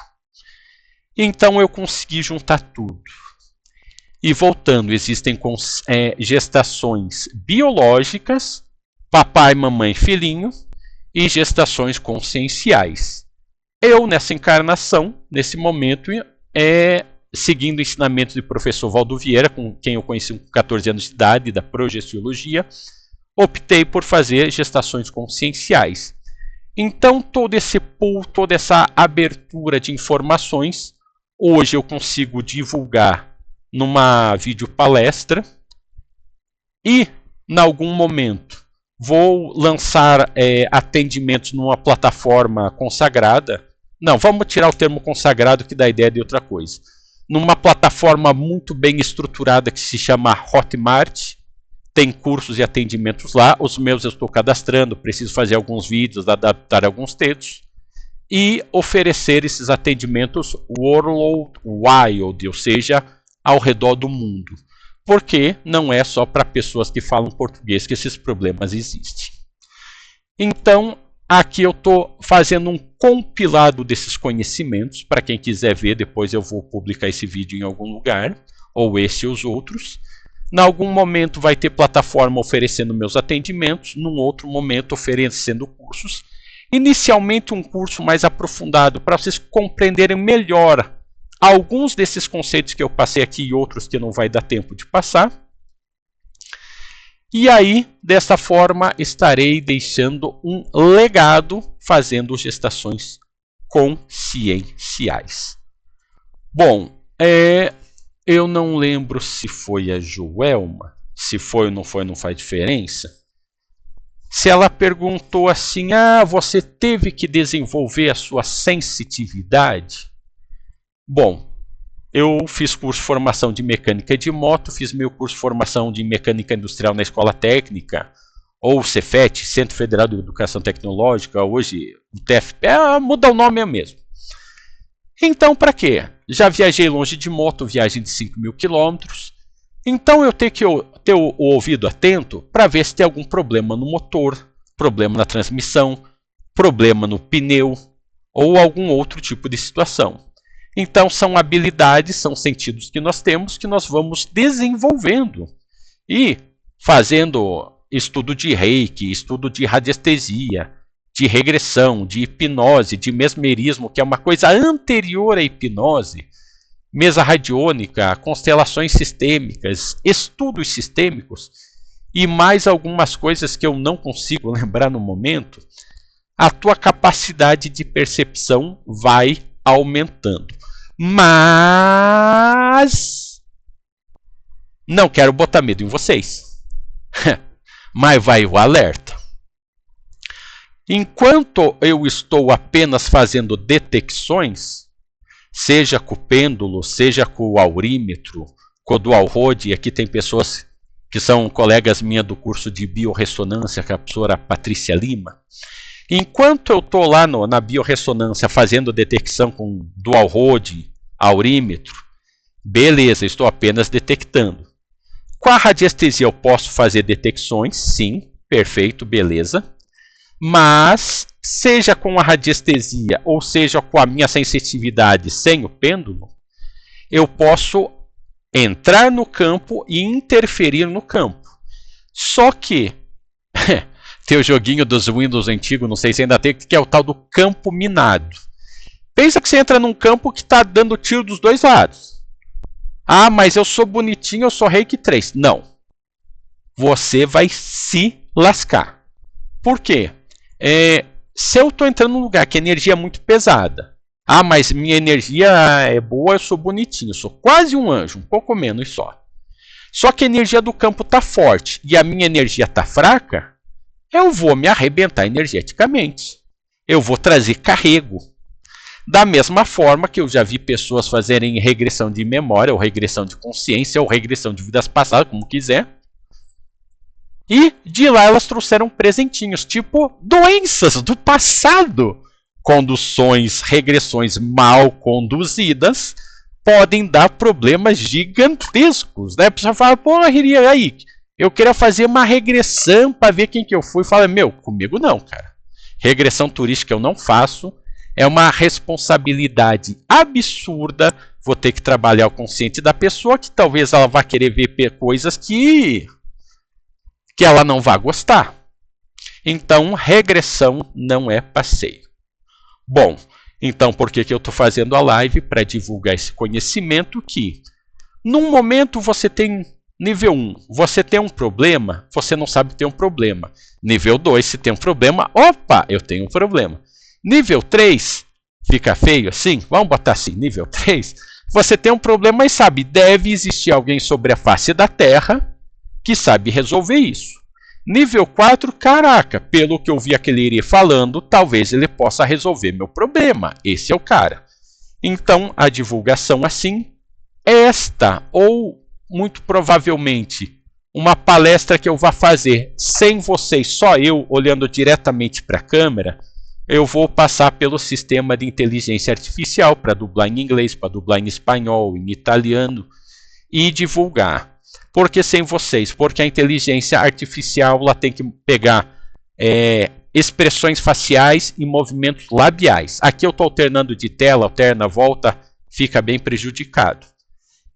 Speaker 1: Então eu consegui juntar tudo. E voltando, existem gestações biológicas, papai, mamãe, filhinho, e gestações conscienciais. Eu, nessa encarnação, nesse momento, seguindo o ensinamento do professor Valdo Vieira, com quem eu conheci com 14 anos de idade, da projeciologia, optei por fazer gestações conscienciais. Então, todo esse pool, toda essa abertura de informações, hoje eu consigo divulgar numa videopalestra e, em algum momento, vou lançar atendimentos numa plataforma consagrada. Não, vamos tirar o termo consagrado que dá a ideia de outra coisa. Numa plataforma muito bem estruturada que se chama Hotmart. Tem cursos e atendimentos lá. Os meus eu estou cadastrando, preciso fazer alguns vídeos, adaptar alguns textos. E oferecer esses atendimentos worldwide, ou seja, ao redor do mundo. Porque não é só para pessoas que falam português que esses problemas existem. Então, aqui eu estou fazendo um compilado desses conhecimentos. Para quem quiser ver, depois eu vou publicar esse vídeo em algum lugar, ou esse ou os outros. Em algum momento vai ter plataforma oferecendo meus atendimentos, num outro momento oferecendo cursos. Inicialmente um curso mais aprofundado, para vocês compreenderem melhor alguns desses conceitos que eu passei aqui e outros que não vai dar tempo de passar. E aí, dessa forma, estarei deixando um legado fazendo gestações conscienciais. Bom, eu não lembro se foi a Joelma. Se foi ou não foi, não faz diferença. Se ela perguntou assim, você teve que desenvolver a sua sensitividade? Bom, eu fiz curso de formação de mecânica de moto, fiz meu curso de formação de mecânica industrial na Escola Técnica, ou Cefet, Centro Federal de Educação Tecnológica, hoje o TFP, muda o nome mesmo. Então, para quê? Já viajei longe de moto, viagem de 5.000 quilômetros. Então eu tenho que ter o ouvido atento para ver se tem algum problema no motor, problema na transmissão, problema no pneu ou algum outro tipo de situação. Então são habilidades, são sentidos que nós temos que nós vamos desenvolvendo e fazendo estudo de reiki, estudo de radiestesia, de regressão, de hipnose, de mesmerismo, que é uma coisa anterior à hipnose, mesa radiônica, constelações sistêmicas, estudos sistêmicos e mais algumas coisas que eu não consigo lembrar no momento. A tua capacidade de percepção vai aumentando. Mas não quero botar medo em vocês. Mas vai o alerta. Enquanto eu estou apenas fazendo detecções, seja com o pêndulo, seja com o aurímetro, com o dual rod, aqui tem pessoas que são colegas minhas do curso de biorressonância, que é a professora Patrícia Lima. Enquanto eu estou lá na biorressonância fazendo detecção com dual rod, aurímetro, beleza, estou apenas detectando. Com a radiestesia eu posso fazer detecções, sim, perfeito, beleza. Mas, seja com a radiestesia ou seja com a minha sensitividade sem o pêndulo, eu posso entrar no campo e interferir no campo. Só que tem o joguinho dos Windows antigos, não sei se ainda tem, que é o tal do campo minado. Pensa que você entra num campo que está dando tiro dos dois lados. Ah, mas eu sou bonitinho, eu sou Reiki 3. Não. Você vai se lascar. Por quê? Se eu estou entrando num lugar que a energia é muito pesada. Ah, mas minha energia é boa, eu sou bonitinho. Eu sou quase um anjo, um pouco menos só. Só que a energia do campo está forte e a minha energia está fraca. Eu vou me arrebentar energeticamente. Eu vou trazer carrego. Da mesma forma que eu já vi pessoas fazerem regressão de memória, ou regressão de consciência, ou regressão de vidas passadas, como quiser. E de lá elas trouxeram presentinhos, tipo doenças do passado. Conduções, regressões mal conduzidas podem dar problemas gigantescos. Né? A pessoa fala, pô, aí, eu queria fazer uma regressão para ver quem que eu fui. Fala, comigo não, cara. Regressão turística eu não faço. É uma responsabilidade absurda. Vou ter que trabalhar o consciente da pessoa, que talvez ela vá querer ver coisas que ela não vai gostar. Então, regressão não é passeio. Bom, então por que eu estou fazendo a live? Para divulgar esse conhecimento que, num momento você tem nível 1, você tem um problema, você não sabe ter um problema. Nível 2, se tem um problema, opa, eu tenho um problema. Nível 3, fica feio assim? Vamos botar assim, nível 3. Você tem um problema e sabe, deve existir alguém sobre a face da Terra que sabe resolver isso. Nível 4, caraca, pelo que eu vi aquele Iri falando, talvez ele possa resolver meu problema. Esse é o cara. Então, a divulgação assim, esta, ou muito provavelmente, uma palestra que eu vá fazer sem vocês, só eu, olhando diretamente para a câmera, eu vou passar pelo sistema de inteligência artificial para dublar em inglês, para dublar em espanhol, em italiano e divulgar. Por que sem vocês? Porque a inteligência artificial ela tem que pegar expressões faciais e movimentos labiais. Aqui eu estou alternando de tela, alterna, volta, fica bem prejudicado.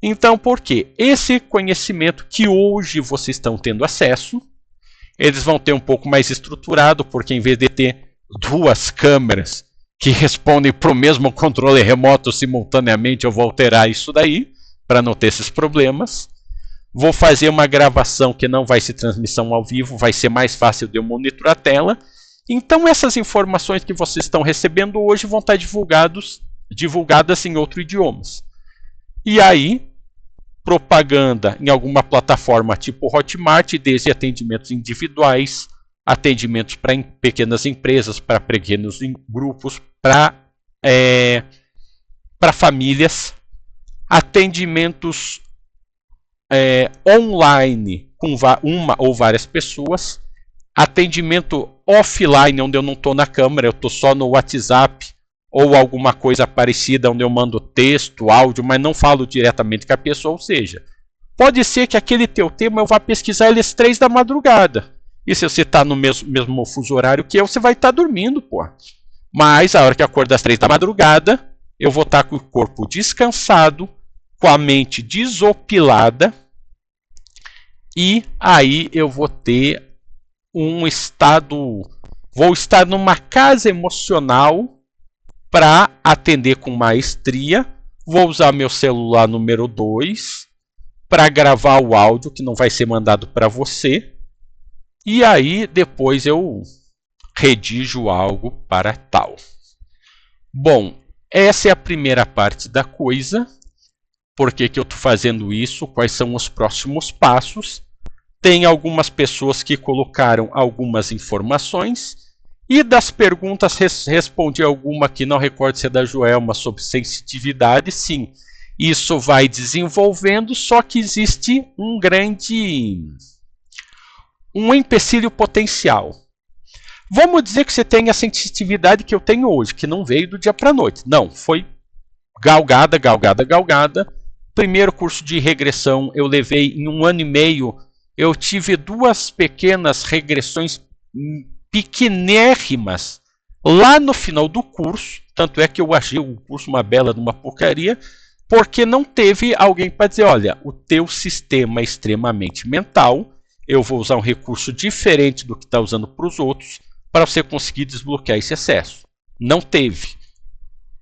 Speaker 1: Então, por quê? Esse conhecimento que hoje vocês estão tendo acesso, eles vão ter um pouco mais estruturado, porque em vez de ter duas câmeras que respondem para o mesmo controle remoto simultaneamente, eu vou alterar isso daí, para não ter esses problemas. Vou fazer uma gravação que não vai ser transmissão ao vivo, vai ser mais fácil de eu monitorar a tela. Então essas informações que vocês estão recebendo hoje vão estar divulgadas em outros idiomas. E aí, propaganda em alguma plataforma tipo Hotmart, desde atendimentos individuais, atendimentos para pequenas empresas, para pequenos grupos, para famílias, atendimentos online com uma ou várias pessoas, atendimento offline onde eu não estou na câmera, eu estou só no WhatsApp ou alguma coisa parecida onde eu mando texto, áudio, mas não falo diretamente com a pessoa, ou seja, pode ser que aquele teu tema eu vá pesquisar ele às 3 da madrugada. E se você está no mesmo fuso horário que eu, você vai estar dormindo, pô. Mas a hora que eu acordo às 3 da madrugada, eu vou estar com o corpo descansado, com a mente desopilada, e aí eu vou ter um estado, vou estar numa casa emocional para atender com maestria. Vou usar meu celular número 2 para gravar o áudio que não vai ser mandado para você. E aí depois eu redijo algo para tal. Bom, essa é a primeira parte da coisa. Por que eu estou fazendo isso? Quais são os próximos passos? Tem algumas pessoas que colocaram algumas informações. E das perguntas respondi alguma que não recordo se é da Joelma sobre sensitividade. Sim, isso vai desenvolvendo, só que existe um empecilho potencial. Vamos dizer que você tem a sensitividade que eu tenho hoje, que não veio do dia para a noite. Não, foi galgada. Primeiro curso de regressão eu levei em 1 ano e meio. Eu tive 2 pequenas regressões pequenérrimas lá no final do curso. Tanto é que eu achei o curso uma bela de uma porcaria. porque não teve alguém para dizer, olha, o teu sistema é extremamente mental, eu vou usar um recurso diferente do que está usando para os outros, para você conseguir desbloquear esse excesso. Não teve.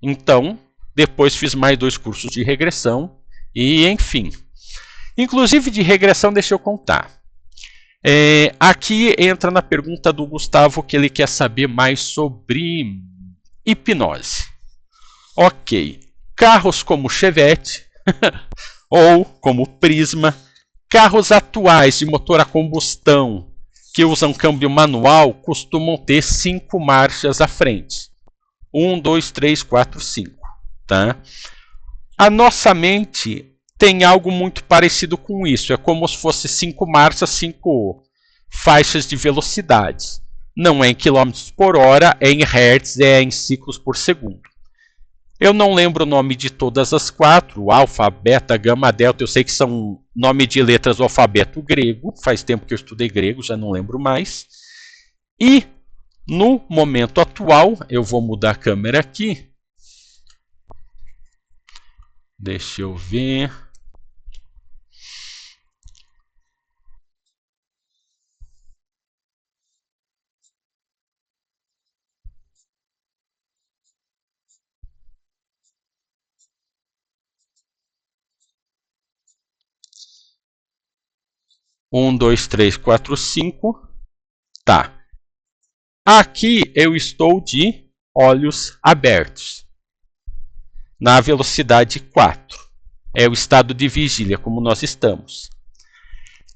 Speaker 1: Então, depois fiz mais 2 cursos de regressão e, enfim. Inclusive de regressão, deixa eu contar. Aqui entra na pergunta do Gustavo, que ele quer saber mais sobre hipnose. Ok. Carros como Chevette ou como Prisma, carros atuais de motor a combustão que usam câmbio manual costumam ter 5 marchas à frente. 1, 2, 3, 4, 5. Tá? A nossa mente tem algo muito parecido com isso. É como se fosse 5 marchas, 5 faixas de velocidade. Não é em quilômetros por hora, é em hertz, é em ciclos por segundo. Eu não lembro o nome de todas as 4, alfa, beta, gama, delta. Eu sei que são nome de letras do alfabeto grego. Faz tempo que eu estudei grego, já não lembro mais. E no momento atual, eu vou mudar a câmera aqui. Deixa eu ver. Um, dois, três, quatro, 5. Tá. Aqui eu estou de olhos abertos. Na velocidade 4. É o estado de vigília, como nós estamos.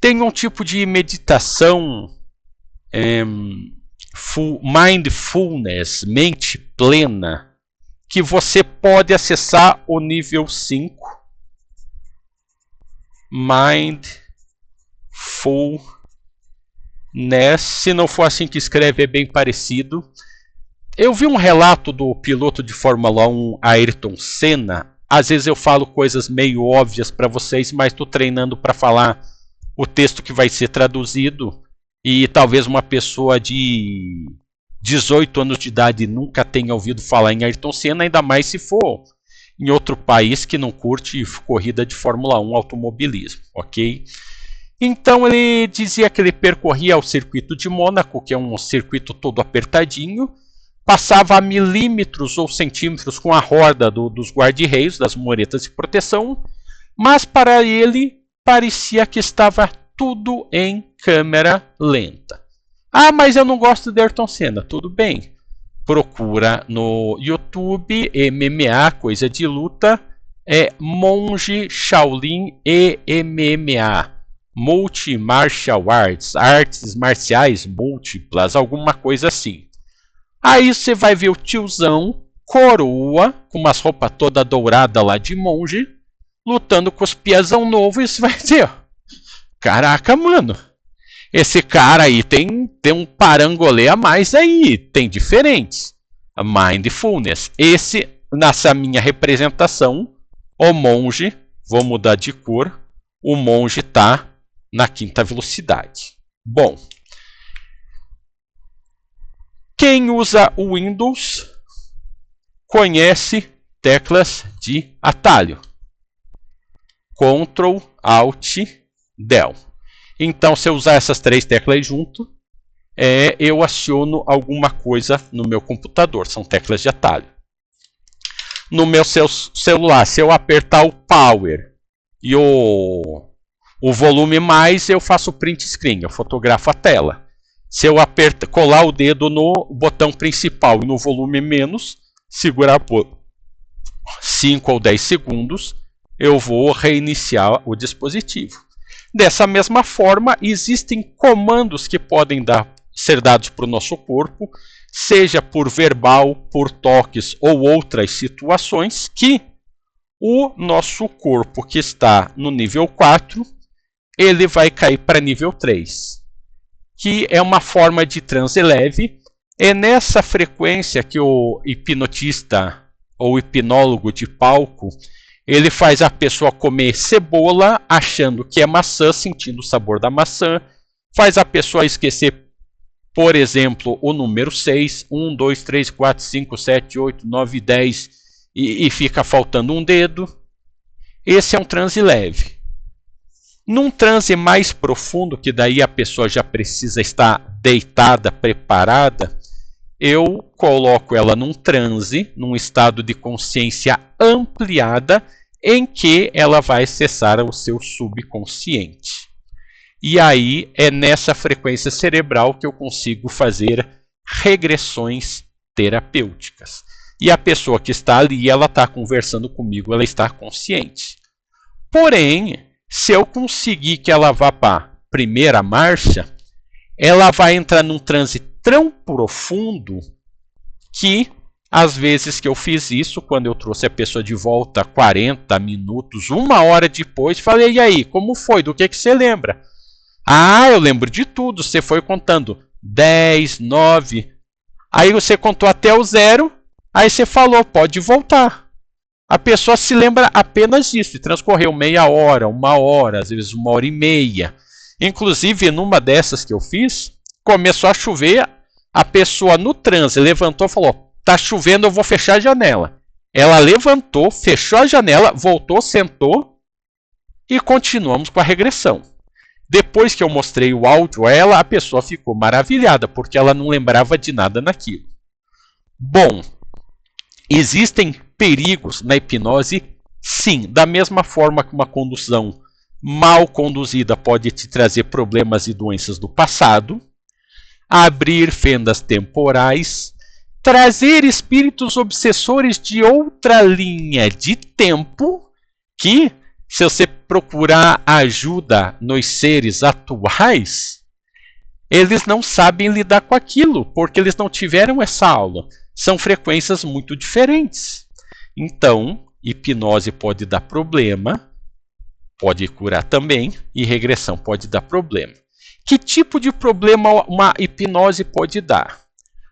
Speaker 1: Tem um tipo de meditação, mindfulness, mente plena, que você pode acessar o nível 5. Mindfulness, se não for assim que escreve, é bem parecido. Eu vi um relato do piloto de Fórmula 1, Ayrton Senna. Às vezes eu falo coisas meio óbvias para vocês, mas estou treinando para falar o texto que vai ser traduzido. E talvez uma pessoa de 18 anos de idade nunca tenha ouvido falar em Ayrton Senna, ainda mais se for em outro país que não curte corrida de Fórmula 1, automobilismo, ok? Então ele dizia que ele percorria o circuito de Mônaco, que é um circuito todo apertadinho, passava a milímetros ou centímetros com a roda dos guarda-reios, das muretas de proteção, mas para ele parecia que estava tudo em câmera lenta. Ah, mas eu não gosto de Ayrton Senna. Tudo bem. Procura no YouTube, MMA, coisa de luta, Monge Shaolin e MMA. Multi-Martial Arts, artes marciais múltiplas, alguma coisa assim. Aí você vai ver o tiozão, coroa, com umas roupas toda dourada lá de monge, lutando com os piazão novo, e você vai dizer, ó, caraca, mano, esse cara aí tem um parangolê a mais aí, tem diferentes. A mindfulness. Esse, nessa minha representação, o monge, vou mudar de cor, o monge está na 5ª velocidade. Bom, quem usa o Windows conhece teclas de atalho. Ctrl, Alt, Del. Então, se eu usar essas 3 teclas junto, eu aciono alguma coisa no meu computador. São teclas de atalho. No meu celular, se eu apertar o Power e o volume mais, eu faço print screen, eu fotografo a tela. Se eu colar o dedo no botão principal e no volume menos, segurar por 5 ou 10 segundos, eu vou reiniciar o dispositivo. Dessa mesma forma, existem comandos que podem ser dados para o nosso corpo, seja por verbal, por toques ou outras situações, que o nosso corpo que está no nível 4, ele vai cair para nível 3. Que é uma forma de transe leve. É nessa frequência que o hipnotista ou hipnólogo de palco, ele faz a pessoa comer cebola achando que é maçã, sentindo o sabor da maçã. Faz a pessoa esquecer, por exemplo, o número 6, 1, 2, 3, 4, 5, 7, 8, 9, 10 e fica faltando um dedo. Esse é um transe leve. Num transe mais profundo, que daí a pessoa já precisa estar deitada, preparada, eu coloco ela num transe, num estado de consciência ampliada, em que ela vai acessar o seu subconsciente. E aí é nessa frequência cerebral que eu consigo fazer regressões terapêuticas. E a pessoa que está ali, ela está conversando comigo, ela está consciente. Porém, se eu conseguir que ela vá para a primeira marcha, ela vai entrar num transe tão profundo que, às vezes que eu fiz isso, quando eu trouxe a pessoa de volta 40 minutos, 1 hora depois, falei, e aí, como foi? Do que você lembra? Ah, eu lembro de tudo. Você foi contando 10, 9. Aí você contou até o 0. Aí você falou, pode voltar. A pessoa se lembra apenas disso. Transcorreu meia hora, 1 hora, às vezes 1 hora e meia. Inclusive, numa dessas que eu fiz, começou a chover. A pessoa no transe levantou e falou, tá chovendo, eu vou fechar a janela. Ela levantou, fechou a janela, voltou, sentou e continuamos com a regressão. Depois que eu mostrei o áudio a ela, a pessoa ficou maravilhada, porque ela não lembrava de nada naquilo. Bom, existem perigos na hipnose? Sim, da mesma forma que uma condução mal conduzida pode te trazer problemas e doenças do passado, abrir fendas temporais, trazer espíritos obsessores de outra linha de tempo que, se você procurar ajuda nos seres atuais, eles não sabem lidar com aquilo, porque eles não tiveram essa aula. São frequências muito diferentes. Então, hipnose pode dar problema, pode curar também, e regressão pode dar problema. Que tipo de problema uma hipnose pode dar?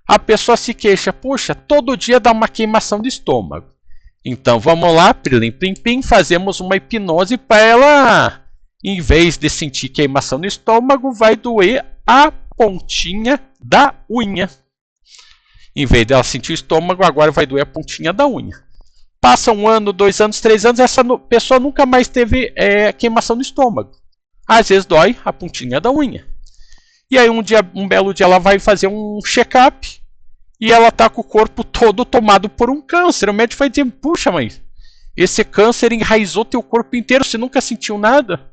Speaker 1: A pessoa se queixa, poxa, todo dia dá uma queimação de estômago. Então vamos lá, pilim plim plim, fazemos uma hipnose para ela, em vez de sentir queimação no estômago, vai doer a pontinha da unha. Em vez dela sentir o estômago, agora vai doer a pontinha da unha. Passa 1 ano, 2 anos, 3 anos, essa pessoa nunca mais teve queimação no estômago. Às vezes dói a pontinha da unha. E aí um belo dia ela vai fazer um check-up. E ela está com o corpo todo tomado por um câncer. O médico vai dizer, puxa, mas esse câncer enraizou teu corpo inteiro, você nunca sentiu nada?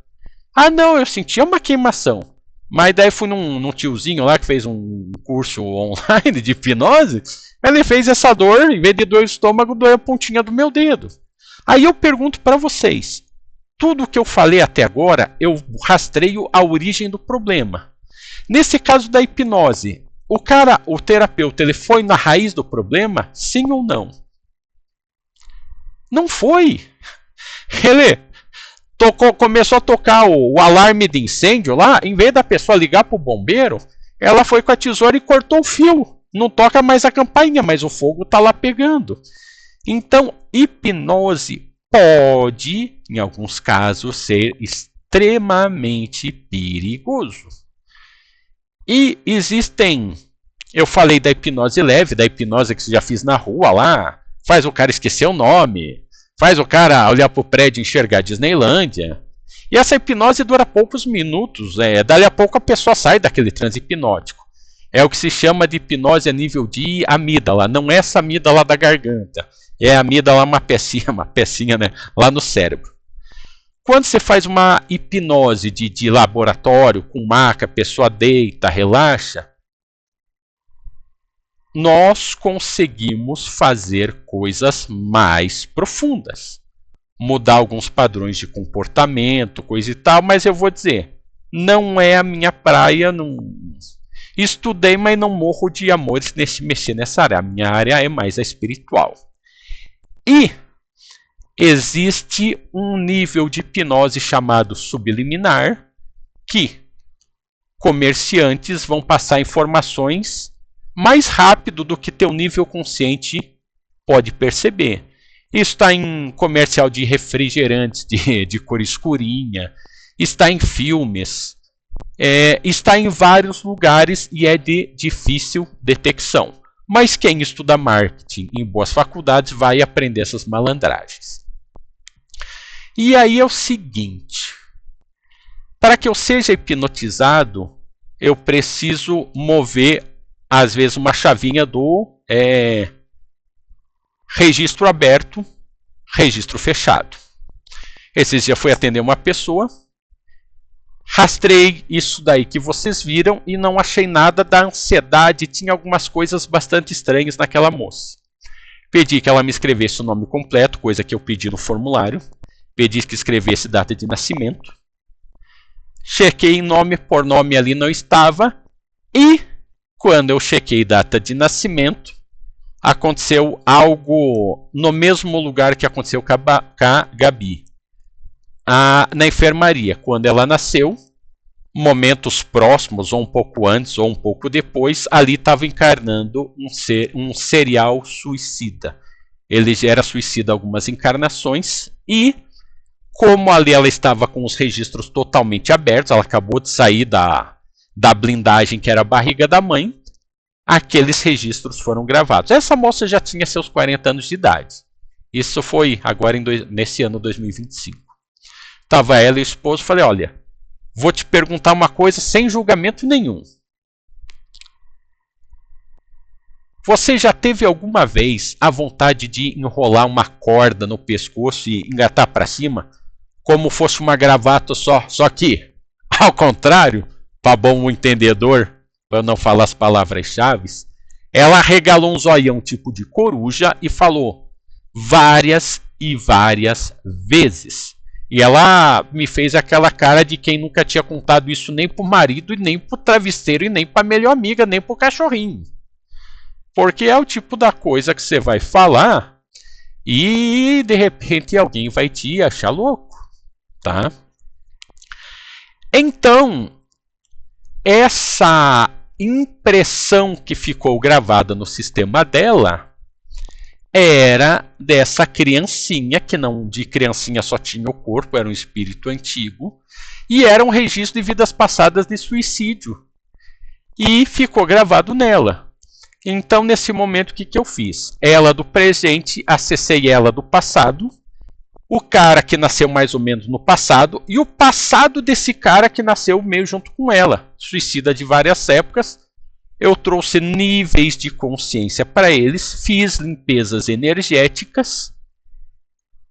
Speaker 1: Ah, não, eu sentia uma queimação. Mas daí fui num tiozinho lá que fez um curso online de hipnose. Ele fez essa dor, em vez de doer o estômago, doeu a pontinha do meu dedo. Aí eu pergunto para vocês, tudo que eu falei até agora, eu rastreio a origem do problema. Nesse caso da hipnose, o terapeuta, ele foi na raiz do problema? Sim ou não? Não foi. Ele começou a tocar o alarme de incêndio lá, em vez da pessoa ligar para o bombeiro, ela foi com a tesoura e cortou o fio. Não toca mais a campainha, mas o fogo está lá pegando. Então, hipnose pode, em alguns casos, ser extremamente perigoso. E existem, eu falei da hipnose leve, da hipnose que você já fiz na rua lá, faz o cara esquecer o nome, faz o cara olhar para o prédio e enxergar a Disneylândia. E essa hipnose dura poucos minutos, dali a pouco a pessoa sai daquele transe hipnótico. É o que se chama de hipnose a nível de amígdala, não é essa amígdala da garganta, é a amígdala uma pecinha, né, lá no cérebro. Quando você faz uma hipnose de laboratório, com maca, a pessoa deita, relaxa, nós conseguimos fazer coisas mais profundas. Mudar alguns padrões de comportamento, coisa e tal, mas eu vou dizer, não é a minha praia, não... Estudei, mas não morro de amores nesse mexer nessa área. A minha área é mais a espiritual. E existe um nível de hipnose chamado subliminar, que comerciantes vão passar informações mais rápido do que teu nível consciente pode perceber. Isso está em comercial de refrigerantes de cor escurinha, está em filmes, está em vários lugares e é de difícil detecção. Mas quem estuda marketing em boas faculdades vai aprender essas malandragens. E aí é o seguinte, para que eu seja hipnotizado, eu preciso mover, às vezes, uma chavinha do registro aberto, registro fechado. Esses dias fui atender uma pessoa, rastrei isso daí que vocês viram e não achei nada da ansiedade, tinha algumas coisas bastante estranhas naquela moça. Pedi que ela me escrevesse o nome completo, coisa que eu pedi no formulário. Pedi que escrevesse data de nascimento. Chequei nome por nome, ali não estava. E quando eu chequei data de nascimento, aconteceu algo no mesmo lugar que aconteceu com a Gabi. Na enfermaria, quando ela nasceu, momentos próximos, ou um pouco antes, ou um pouco depois, ali estava encarnando um serial suicida. Ele já era suicida algumas encarnações e, como ali ela estava com os registros totalmente abertos, ela acabou de sair da blindagem que era a barriga da mãe, aqueles registros foram gravados. Essa moça já tinha seus 40 anos de idade. Isso foi agora nesse ano 2025. Estava ela e o esposo, falei, olha, vou te perguntar uma coisa sem julgamento nenhum. Você já teve alguma vez a vontade de enrolar uma corda no pescoço e engatar para cima, como fosse uma gravata só que, ao contrário, para bom entendedor, para não falar as palavras-chave, ela regalou um zoião tipo de coruja e falou várias e várias vezes. E ela me fez aquela cara de quem nunca tinha contado isso nem pro marido, e nem pro travesseiro, e nem pra melhor amiga, nem pro cachorrinho. Porque é o tipo da coisa que você vai falar e de repente alguém vai te achar louco, tá? Então, essa impressão que ficou gravada no sistema dela era dessa criancinha, que não de criancinha só tinha o corpo, era um espírito antigo, e era um registro de vidas passadas de suicídio. E ficou gravado nela. Então, nesse momento, o que eu fiz? Ela do presente, acessei ela do passado, o cara que nasceu mais ou menos no passado, e o passado desse cara que nasceu meio junto com ela, suicida de várias épocas. Eu trouxe níveis de consciência para eles, fiz limpezas energéticas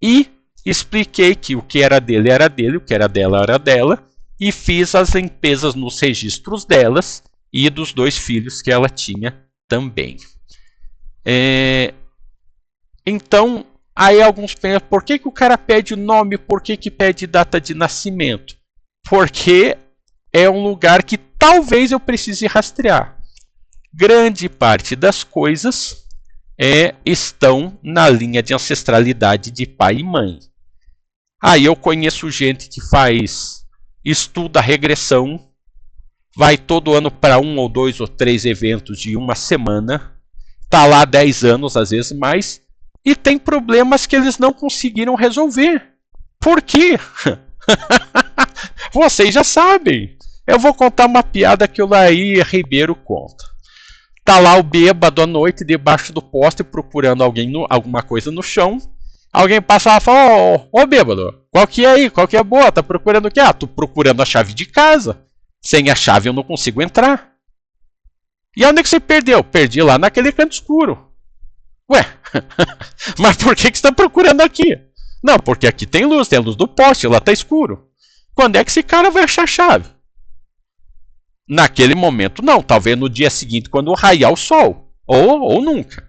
Speaker 1: e expliquei que o que era dele, o que era dela era dela, e fiz as limpezas nos registros delas e dos 2 filhos que ela tinha também. Então, aí alguns pensam, por que o cara pede o nome, por que pede data de nascimento? Porque é um lugar que talvez eu precise rastrear. Grande parte das coisas estão na linha de ancestralidade de pai e mãe. Aí eu conheço gente que estuda regressão, vai todo ano para 1 ou 2 ou 3 eventos de uma semana, está lá 10 anos, às vezes mais, e tem problemas que eles não conseguiram resolver. Por quê? Vocês já sabem. Eu vou contar uma piada que o Laí Ribeiro conta. Tá lá o bêbado à noite debaixo do poste procurando alguma coisa no chão. Alguém passa lá e fala, ô bêbado, qual que é aí? Qual que é boa? Tá procurando o quê? Tô procurando a chave de casa. Sem a chave eu não consigo entrar. E onde é que você perdeu? Perdi lá naquele canto escuro. Ué, mas por que você está procurando aqui? Não, porque aqui tem a luz do poste, lá tá escuro. Quando é que esse cara vai achar a chave? Naquele momento não, talvez no dia seguinte quando raiar o sol, ou nunca.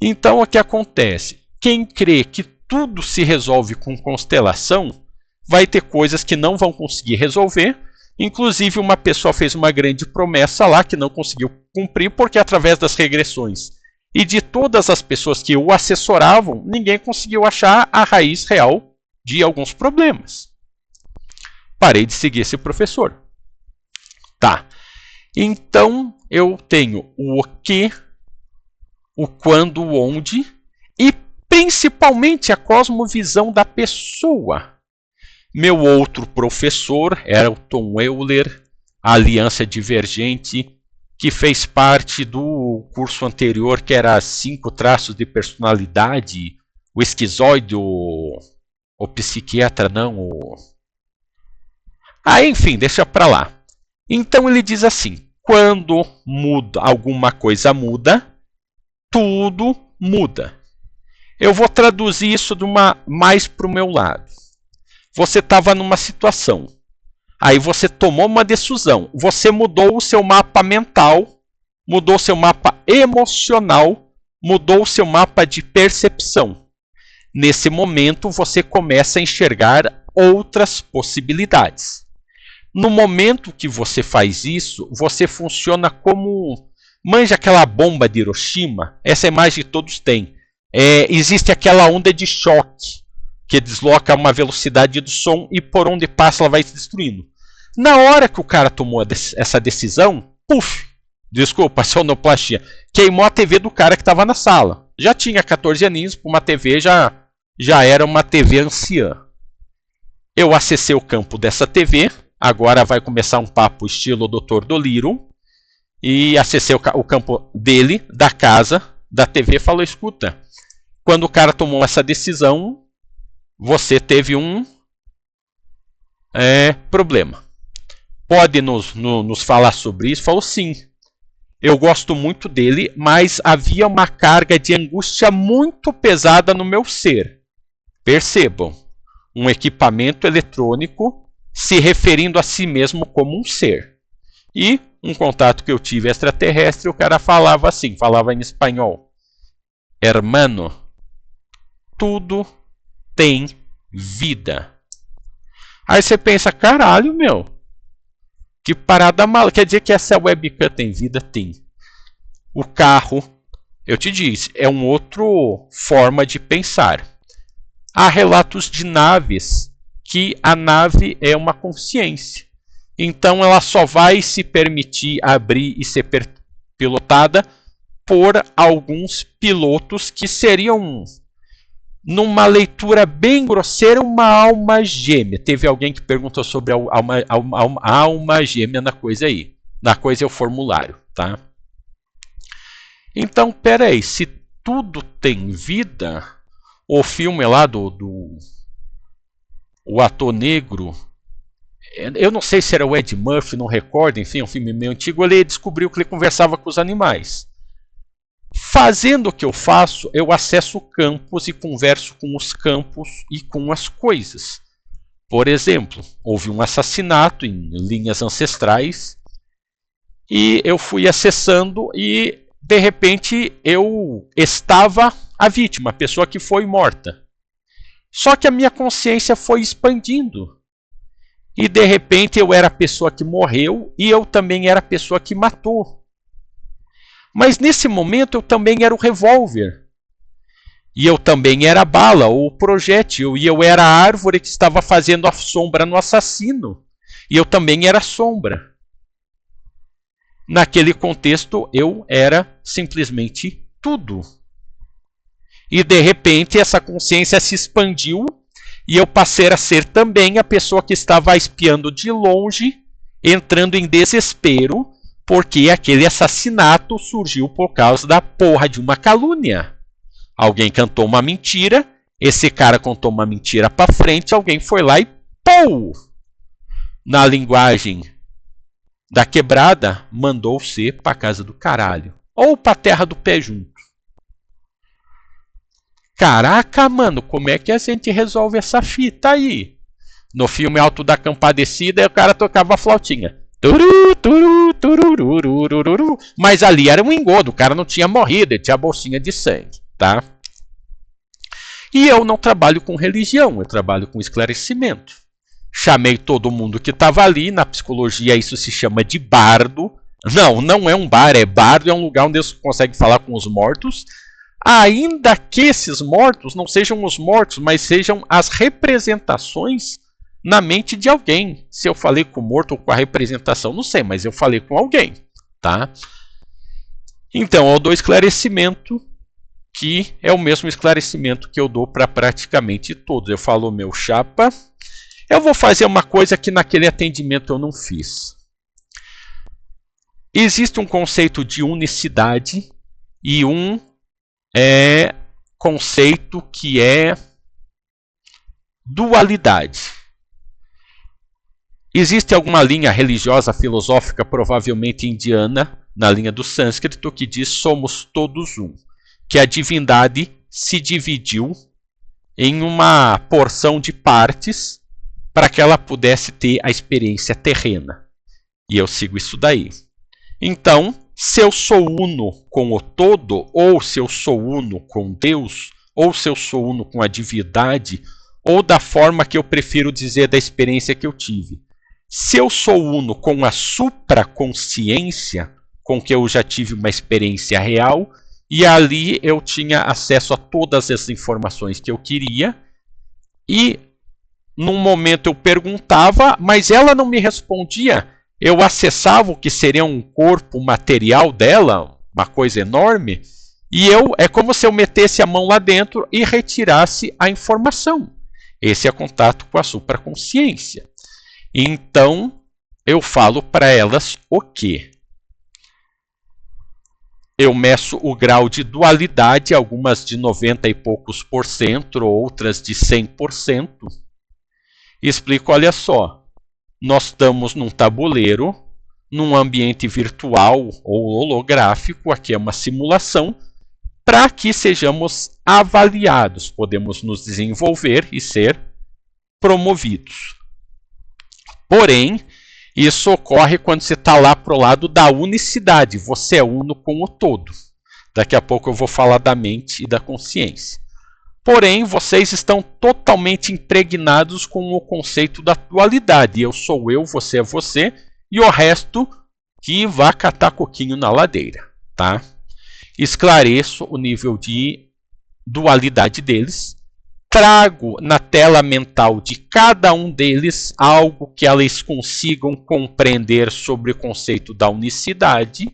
Speaker 1: Então o que acontece? Quem crê que tudo se resolve com constelação, vai ter coisas que não vão conseguir resolver. Inclusive uma pessoa fez uma grande promessa lá que não conseguiu cumprir, porque através das regressões e de todas as pessoas que o assessoravam, ninguém conseguiu achar a raiz real de alguns problemas. Parei de seguir esse professor. Tá, então eu tenho o que, o quando, o onde e principalmente a cosmovisão da pessoa. Meu outro professor era o Tom Euler, a Aliança Divergente, que fez parte do curso anterior, que era 5 traços de personalidade, o esquizoide, o O psiquiatra não, o... enfim, deixa pra lá. Então ele diz assim, quando alguma coisa muda, tudo muda. Eu vou traduzir isso mais para o meu lado. Você estava numa situação, aí você tomou uma decisão, você mudou o seu mapa mental, mudou o seu mapa emocional, mudou o seu mapa de percepção. Nesse momento, você começa a enxergar outras possibilidades. No momento que você faz isso, você funciona como... Manja aquela bomba de Hiroshima? Essa imagem todos têm. Existe aquela onda de choque que desloca a uma velocidade do som e por onde passa ela vai se destruindo. Na hora que o cara tomou essa decisão, desculpa, sonoplastia, queimou a TV do cara que estava na sala. Já tinha 14 aninhos, uma TV já era uma TV anciã. Eu acessei o campo dessa TV, agora vai começar um papo estilo Dr. Dolittle, e acessei o campo dele, da casa, da TV, falou, escuta, quando o cara tomou essa decisão, você teve um problema. Pode nos falar sobre isso? Falou, sim. Eu gosto muito dele, mas havia uma carga de angústia muito pesada no meu ser. Percebam, um equipamento eletrônico se referindo a si mesmo como um ser. E um contato que eu tive extraterrestre, o cara falava assim, falava em espanhol. Hermano, tudo tem vida. Aí você pensa, caralho, meu. Que parada mal. Quer dizer que essa webcam tem vida? Tem. O carro, eu te disse, é uma outra forma de pensar. Há relatos de naves que a nave é uma consciência. Então ela só vai se permitir abrir e ser pilotada por alguns pilotos que seriam, numa leitura bem grosseira, uma alma gêmea. Teve alguém que perguntou sobre a alma gêmea na coisa aí. Na coisa é o formulário, tá? Então, peraí, se tudo tem vida, o filme lá o ator negro, eu não sei se era o Ed Murphy, não recordo, enfim, um filme meio antigo, ele descobriu que ele conversava com os animais. Fazendo o que eu faço, eu acesso campos e converso com os campos e com as coisas. Por exemplo, houve um assassinato em linhas ancestrais e eu fui acessando e, de repente, eu estava a vítima, a pessoa que foi morta. Só que a minha consciência foi expandindo. E, de repente, eu era a pessoa que morreu e eu também era a pessoa que matou. Mas nesse momento eu também era o revólver. E eu também era a bala, ou o projétil. E eu era a árvore que estava fazendo a sombra no assassino. E eu também era a sombra. Naquele contexto eu era simplesmente tudo. E de repente essa consciência se expandiu e eu passei a ser também a pessoa que estava espiando de longe, entrando em desespero, porque aquele assassinato surgiu por causa da porra de uma calúnia. Alguém cantou uma mentira, esse cara contou uma mentira para frente, alguém foi lá e pô! Na linguagem da quebrada, mandou você para casa do caralho. Ou para a terra do pé junto. Caraca, mano, como é que a gente resolve essa fita aí? No filme Alto da Compadecida, o cara tocava a flautinha. Turu, turu, turururururu. Mas ali era um engodo, o cara não tinha morrido, ele tinha a bolsinha de sangue, tá? E eu não trabalho com religião, eu trabalho com esclarecimento. Chamei todo mundo que estava ali, na psicologia isso se chama de bardo. Não é um bar, é bardo, é um lugar onde você consegue falar com os mortos. Ainda que esses mortos não sejam os mortos, mas sejam as representações na mente de alguém. Se eu falei com o morto ou com a representação, não sei, mas eu falei com alguém, tá? Então, eu dou esclarecimento, que é o mesmo esclarecimento que eu dou para praticamente todos. Eu falo, meu chapa, eu vou fazer uma coisa que naquele atendimento eu não fiz. Existe um conceito de unicidade e um conceito que é dualidade. Existe alguma linha religiosa, filosófica, provavelmente indiana, na linha do sânscrito, que diz somos todos um, que a divindade se dividiu em uma porção de partes para que ela pudesse ter a experiência terrena. E eu sigo isso daí. Então, se eu sou uno com o todo, ou se eu sou uno com Deus, ou se eu sou uno com a divindade, ou da forma que eu prefiro dizer da experiência que eu tive. Se eu sou uno com a supraconsciência, com que eu já tive uma experiência real, e ali eu tinha acesso a todas as informações que eu queria, e num momento eu perguntava, mas ela não me respondia. Eu acessava o que seria um corpo material dela, uma coisa enorme, e é como se eu metesse a mão lá dentro e retirasse a informação. Esse é contato com a supraconsciência. Então, eu falo para elas o quê? Eu meço o grau de dualidade, algumas de 90 e poucos %, outras de 100%. E explico, olha só, nós estamos num tabuleiro, num ambiente virtual ou holográfico, aqui é uma simulação, para que sejamos avaliados, podemos nos desenvolver e ser promovidos. Porém, isso ocorre quando você está lá para o lado da unicidade, você é uno com o todo. Daqui a pouco eu vou falar da mente e da consciência. Porém, vocês estão totalmente impregnados com o conceito da dualidade. Eu sou eu, você é você, e o resto que vá catar coquinho na ladeira. Tá? Esclareço o nível de dualidade deles. Trago na tela mental de cada um deles algo que eles consigam compreender sobre o conceito da unicidade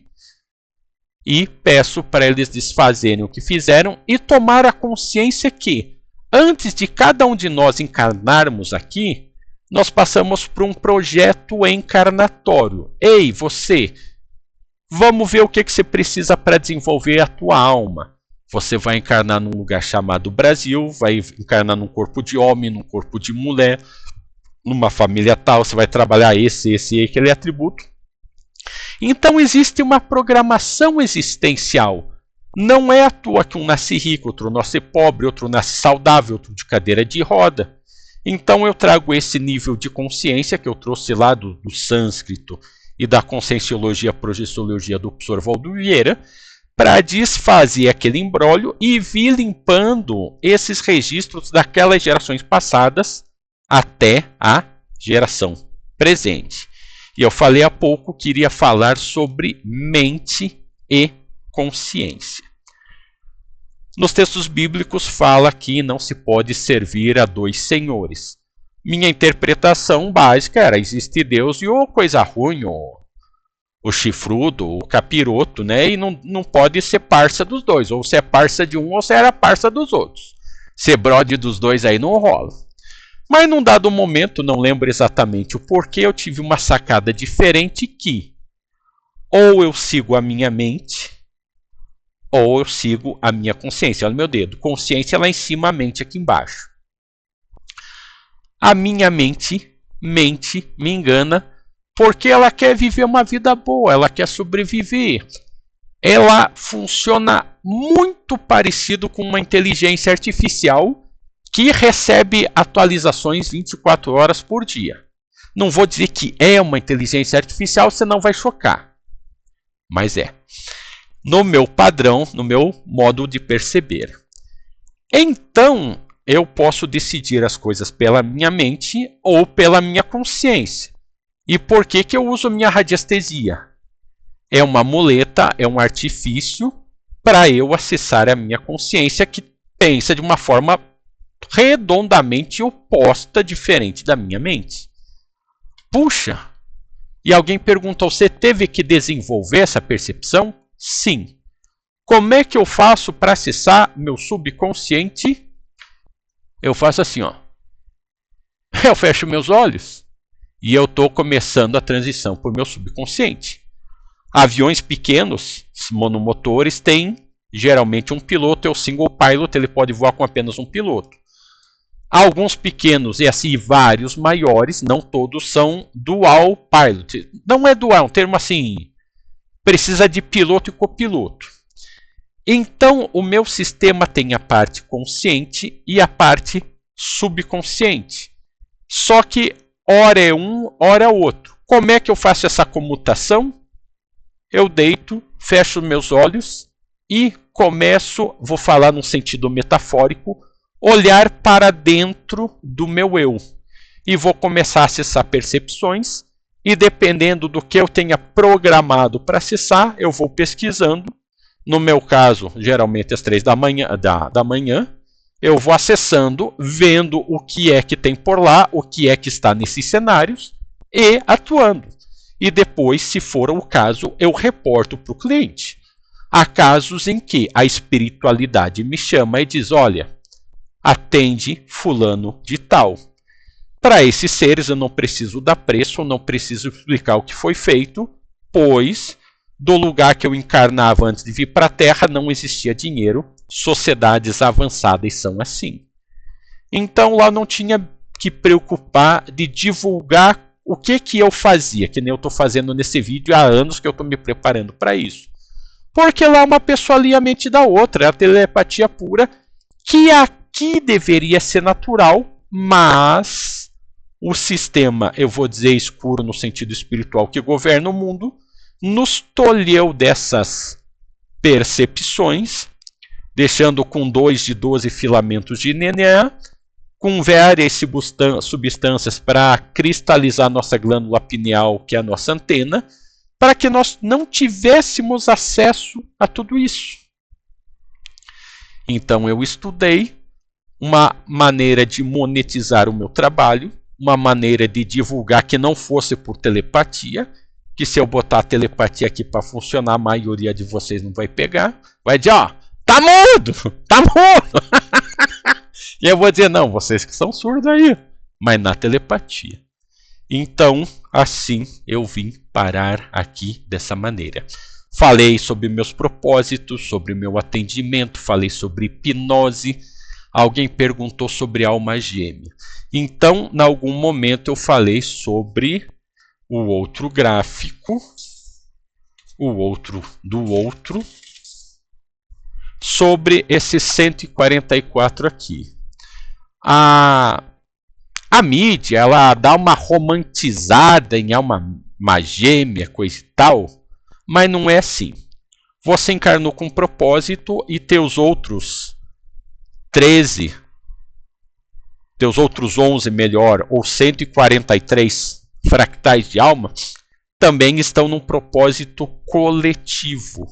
Speaker 1: e peço para eles desfazerem o que fizeram e tomar a consciência que, antes de cada um de nós encarnarmos aqui, nós passamos por um projeto encarnatório. Ei, você, vamos ver o que você precisa para desenvolver a tua alma. Você vai encarnar num lugar chamado Brasil, vai encarnar num corpo de homem, num corpo de mulher, numa família tal, você vai trabalhar esse e aquele atributo. Então existe uma programação existencial. Não é à toa que um nasce rico, outro nasce pobre, outro nasce saudável, outro de cadeira de roda. Então eu trago esse nível de consciência que eu trouxe lá do sânscrito e da conscienciologia, projeciologia do professor Valdo Vieira, para desfazer aquele imbróglio e vir limpando esses registros daquelas gerações passadas até a geração presente. E eu falei há pouco que iria falar sobre mente e consciência. Nos textos bíblicos fala que não se pode servir a dois senhores. Minha interpretação básica era, existe Deus e o coisa ruim, o chifrudo, o capiroto, né? E não pode ser parça dos dois. Ou você é parça de um ou você era parça dos outros. Ser brode dos dois aí não rola. Mas num dado momento, não lembro exatamente o porquê, eu tive uma sacada diferente que ou eu sigo a minha mente ou eu sigo a minha consciência. Olha meu dedo. Consciência lá em cima, a mente aqui embaixo. A minha mente me engana porque ela quer viver uma vida boa, ela quer sobreviver. Ela funciona muito parecido com uma inteligência artificial que recebe atualizações 24 horas por dia. Não vou dizer que é uma inteligência artificial, senão vai chocar. Mas é. No meu padrão, no meu modo de perceber. Então, eu posso decidir as coisas pela minha mente ou pela minha consciência. E por que eu uso minha radiestesia? É uma muleta, é um artifício para eu acessar a minha consciência que pensa de uma forma redondamente oposta, diferente da minha mente. Puxa! E alguém pergunta, você teve que desenvolver essa percepção? Sim. Como é que eu faço para acessar meu subconsciente? Eu faço assim, ó. Eu fecho meus olhos e eu estou começando a transição para o meu subconsciente. Aviões pequenos, monomotores, têm geralmente um piloto, é o single pilot, ele pode voar com apenas um piloto. Alguns pequenos e assim vários maiores, não todos são dual pilot. Não é dual, é um termo assim, precisa de piloto e copiloto. Então, o meu sistema tem a parte consciente e a parte subconsciente. Só que ora é um, ora é outro. Como é que eu faço essa comutação? Eu deito, fecho meus olhos e começo, vou falar num sentido metafórico, olhar para dentro do meu eu. E vou começar a acessar percepções e dependendo do que eu tenha programado para acessar, eu vou pesquisando. No meu caso, geralmente às 3 da manhã, eu vou acessando, vendo o que é que tem por lá, o que é que está nesses cenários e atuando. E depois, se for o caso, eu reporto para o cliente. Há casos em que a espiritualidade me chama e diz: olha, atende fulano de tal. Para esses seres eu não preciso dar preço, não preciso explicar o que foi feito, pois do lugar que eu encarnava antes de vir para a Terra não existia dinheiro. Sociedades avançadas são assim. Então lá não tinha que preocupar de divulgar o que eu fazia, que nem eu estou fazendo nesse vídeo há anos que eu estou me preparando para isso. Porque lá uma pessoa lia a mente da outra, é a telepatia pura, que aqui deveria ser natural, mas o sistema, eu vou dizer escuro no sentido espiritual que governa o mundo, nos tolheu dessas percepções, deixando com 2 de 12 filamentos de DNA, com várias substâncias para cristalizar nossa glândula pineal, que é a nossa antena, para que nós não tivéssemos acesso a tudo isso. Então eu estudei uma maneira de monetizar o meu trabalho, uma maneira de divulgar que não fosse por telepatia, que se eu botar a telepatia aqui para funcionar, a maioria de vocês não vai pegar, vai dizer, ó, tá mudo, tá mudo. E eu vou dizer, não, vocês que são surdos aí, mas na telepatia. Então, assim eu vim parar aqui dessa maneira. Falei sobre meus propósitos, sobre meu atendimento, falei sobre hipnose. Alguém perguntou sobre alma gêmea. Então, em algum momento eu falei sobre o outro gráfico, o outro do outro, sobre esse 144 aqui. A mídia, ela dá uma romantizada em alma gêmea, coisa e tal, mas não é assim. Você encarnou com um propósito e teus outros 13, teus outros 11 melhor, ou 143 fractais de alma, também estão num propósito coletivo.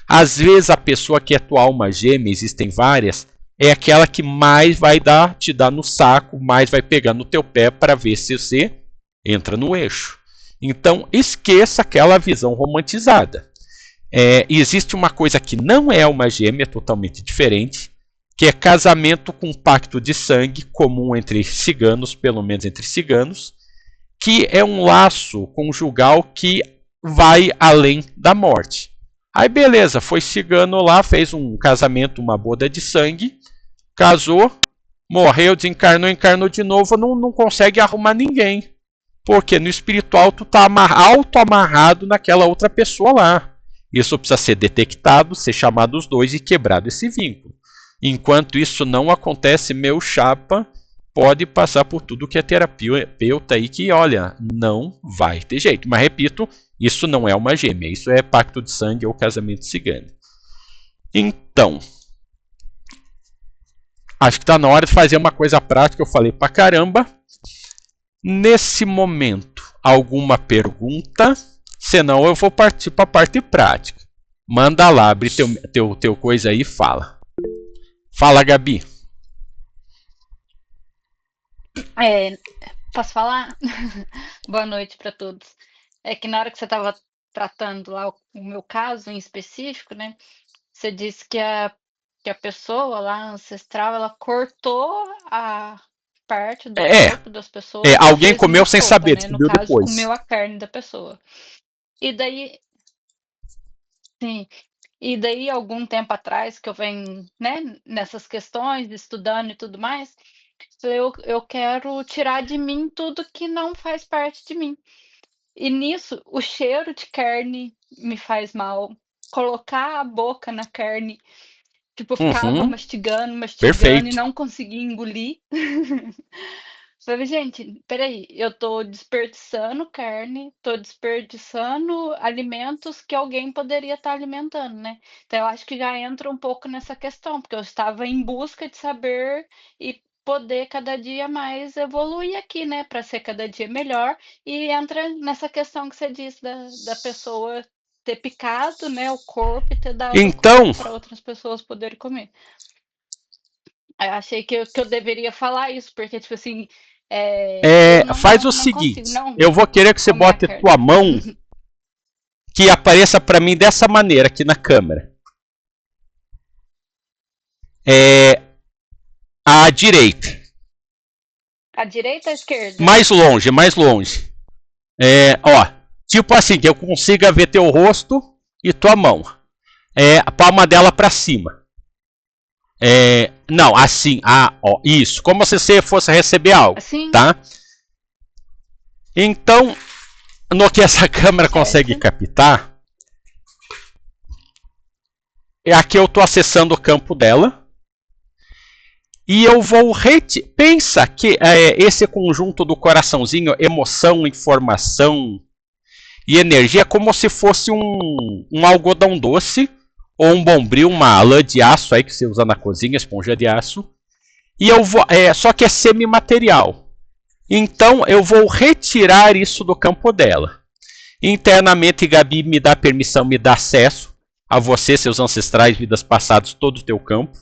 Speaker 1: Às vezes a pessoa que é tua alma gêmea, existem várias, é aquela que mais vai te dar no saco, mais vai pegar no teu pé para ver se você entra no eixo. Então esqueça aquela visão romantizada. Existe uma coisa que não é alma gêmea, totalmente diferente, que é casamento com pacto de sangue comum entre ciganos, pelo menos entre ciganos, que é um laço conjugal que vai além da morte. Aí beleza, foi cigano lá, fez um casamento, uma boda de sangue, casou, morreu, desencarnou, encarnou de novo, não consegue arrumar ninguém. Porque no espiritual tu tá auto-amarrado naquela outra pessoa lá. Isso precisa ser detectado, ser chamado os dois e quebrado esse vínculo. Enquanto isso não acontece, meu chapa, pode passar por tudo que é terapeuta aí que, olha, não vai ter jeito. Mas repito, isso não é uma gêmea, isso é pacto de sangue ou casamento cigano. Então, acho que está na hora de fazer uma coisa prática, eu falei pra caramba. Nesse momento, alguma pergunta? Senão eu vou partir para a parte prática. Manda lá, abre teu coisa aí e fala. Fala, Gabi.
Speaker 3: Posso falar? Boa noite para todos. É que na hora que você estava tratando lá o meu caso em específico, né? Você disse que a pessoa lá ancestral, ela cortou a parte do corpo das pessoas e
Speaker 1: alguém
Speaker 3: fez
Speaker 1: comeu
Speaker 3: uma
Speaker 1: sem
Speaker 3: sopa,
Speaker 1: saber,
Speaker 3: né? No
Speaker 1: descobriu
Speaker 3: caso,
Speaker 1: depois.
Speaker 3: comeu a carne da pessoa. E daí, sim. E daí, algum tempo atrás, que eu venho, né, nessas questões, estudando e tudo mais, Eu quero tirar de mim tudo que não faz parte de mim. E nisso, o cheiro de carne me faz mal. Colocar a boca na carne, tipo, eu ficava
Speaker 1: Uhum,
Speaker 3: mastigando, mastigando e
Speaker 1: perfeito.
Speaker 3: não conseguia engolir. Falei, gente, peraí, eu tô desperdiçando carne, tô desperdiçando alimentos que alguém poderia estar alimentando, né? Então eu acho que já entra um pouco nessa questão, porque eu estava em busca de saber e poder cada dia mais evoluir aqui, né, para ser cada dia melhor. E entra nessa questão que você disse da pessoa ter picado, né, o corpo e ter dado o
Speaker 1: Então,
Speaker 3: corpo para outras pessoas poderem comer. Eu achei que eu deveria falar isso, porque, tipo assim, eu
Speaker 1: faz o
Speaker 3: não consigo,
Speaker 1: seguinte:
Speaker 3: não
Speaker 1: eu vou querer que você
Speaker 3: comer a
Speaker 1: bote
Speaker 3: carne.
Speaker 1: tua mão, que apareça para mim dessa maneira aqui na câmera. É, à direita.
Speaker 3: À direita ou à esquerda?
Speaker 1: Mais longe, mais longe. Ó, tipo assim, que eu consiga ver teu rosto e tua mão. A palma dela para cima. Não, assim, ó, isso, como se você fosse receber algo,
Speaker 3: Assim?
Speaker 1: tá? Então, no que essa câmera consegue
Speaker 3: Certo.
Speaker 1: captar, aqui eu estou acessando o campo dela e eu vou pensa que esse conjunto do coraçãozinho, emoção, informação e energia, é como se fosse um algodão doce ou um bombril, uma lã de aço aí que você usa na cozinha, esponja de aço. E eu vou, só que é semimaterial. Então eu vou retirar isso do campo dela. Internamente, Gabi me dá permissão, me dá acesso a você, seus ancestrais, vidas passadas, todo o teu campo.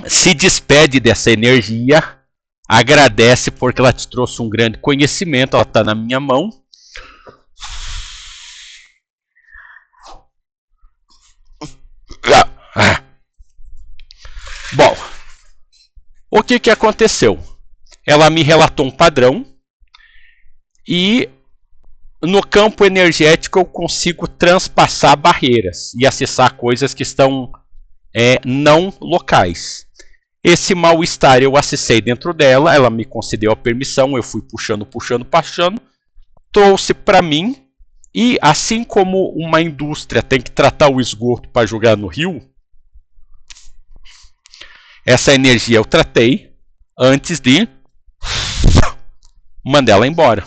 Speaker 1: Se despede dessa energia, agradece porque ela te trouxe um grande conhecimento, ela está na minha mão. Bom, o que aconteceu? Ela me relatou um padrão e no campo energético eu consigo transpassar barreiras e acessar coisas que estão não locais. Esse mal-estar eu acessei dentro dela, ela me concedeu a permissão, eu fui puxando, trouxe para mim e assim como uma indústria tem que tratar o esgoto para jogar no rio, essa energia eu tratei antes de mandar ela embora.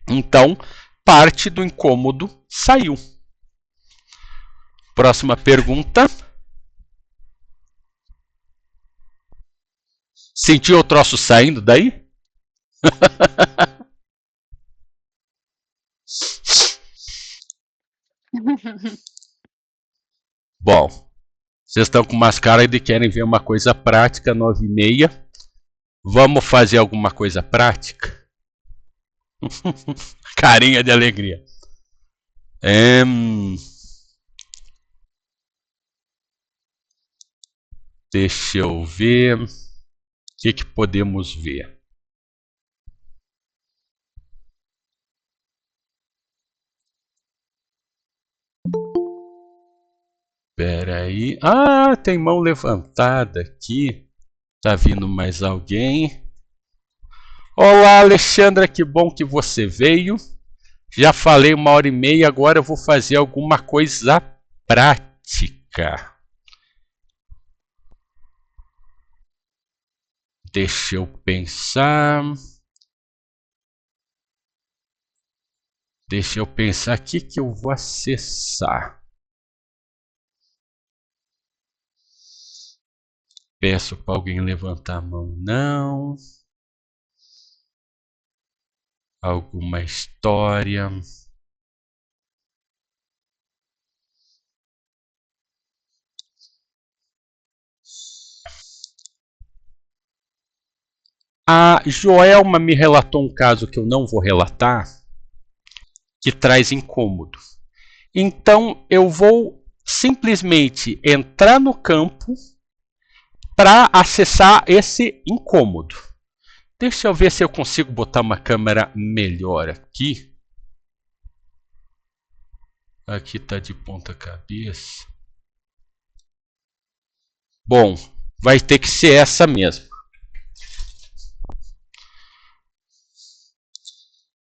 Speaker 1: Então, parte do incômodo saiu. Próxima pergunta. Sentiu o troço saindo daí? Bom, vocês estão com umas caras de querem ver uma coisa prática, 9h30. Vamos fazer alguma coisa prática? Carinha de alegria. Deixa eu ver. O que podemos ver? Espera aí. Ah, tem mão levantada aqui. Tá vindo mais alguém? Olá, Alexandra, que bom que você veio. Já falei 1h30, agora eu vou fazer alguma coisa prática. Deixa eu pensar. Deixa eu pensar aqui que eu vou acessar. Peço para alguém levantar a mão, não. Alguma história. A Joelma me relatou um caso que eu não vou relatar, que traz incômodo. Então eu vou simplesmente entrar no campo para acessar esse incômodo. Deixa eu ver se eu consigo botar uma câmera melhor aqui. Aqui tá de ponta cabeça. Bom, vai ter que ser essa mesmo.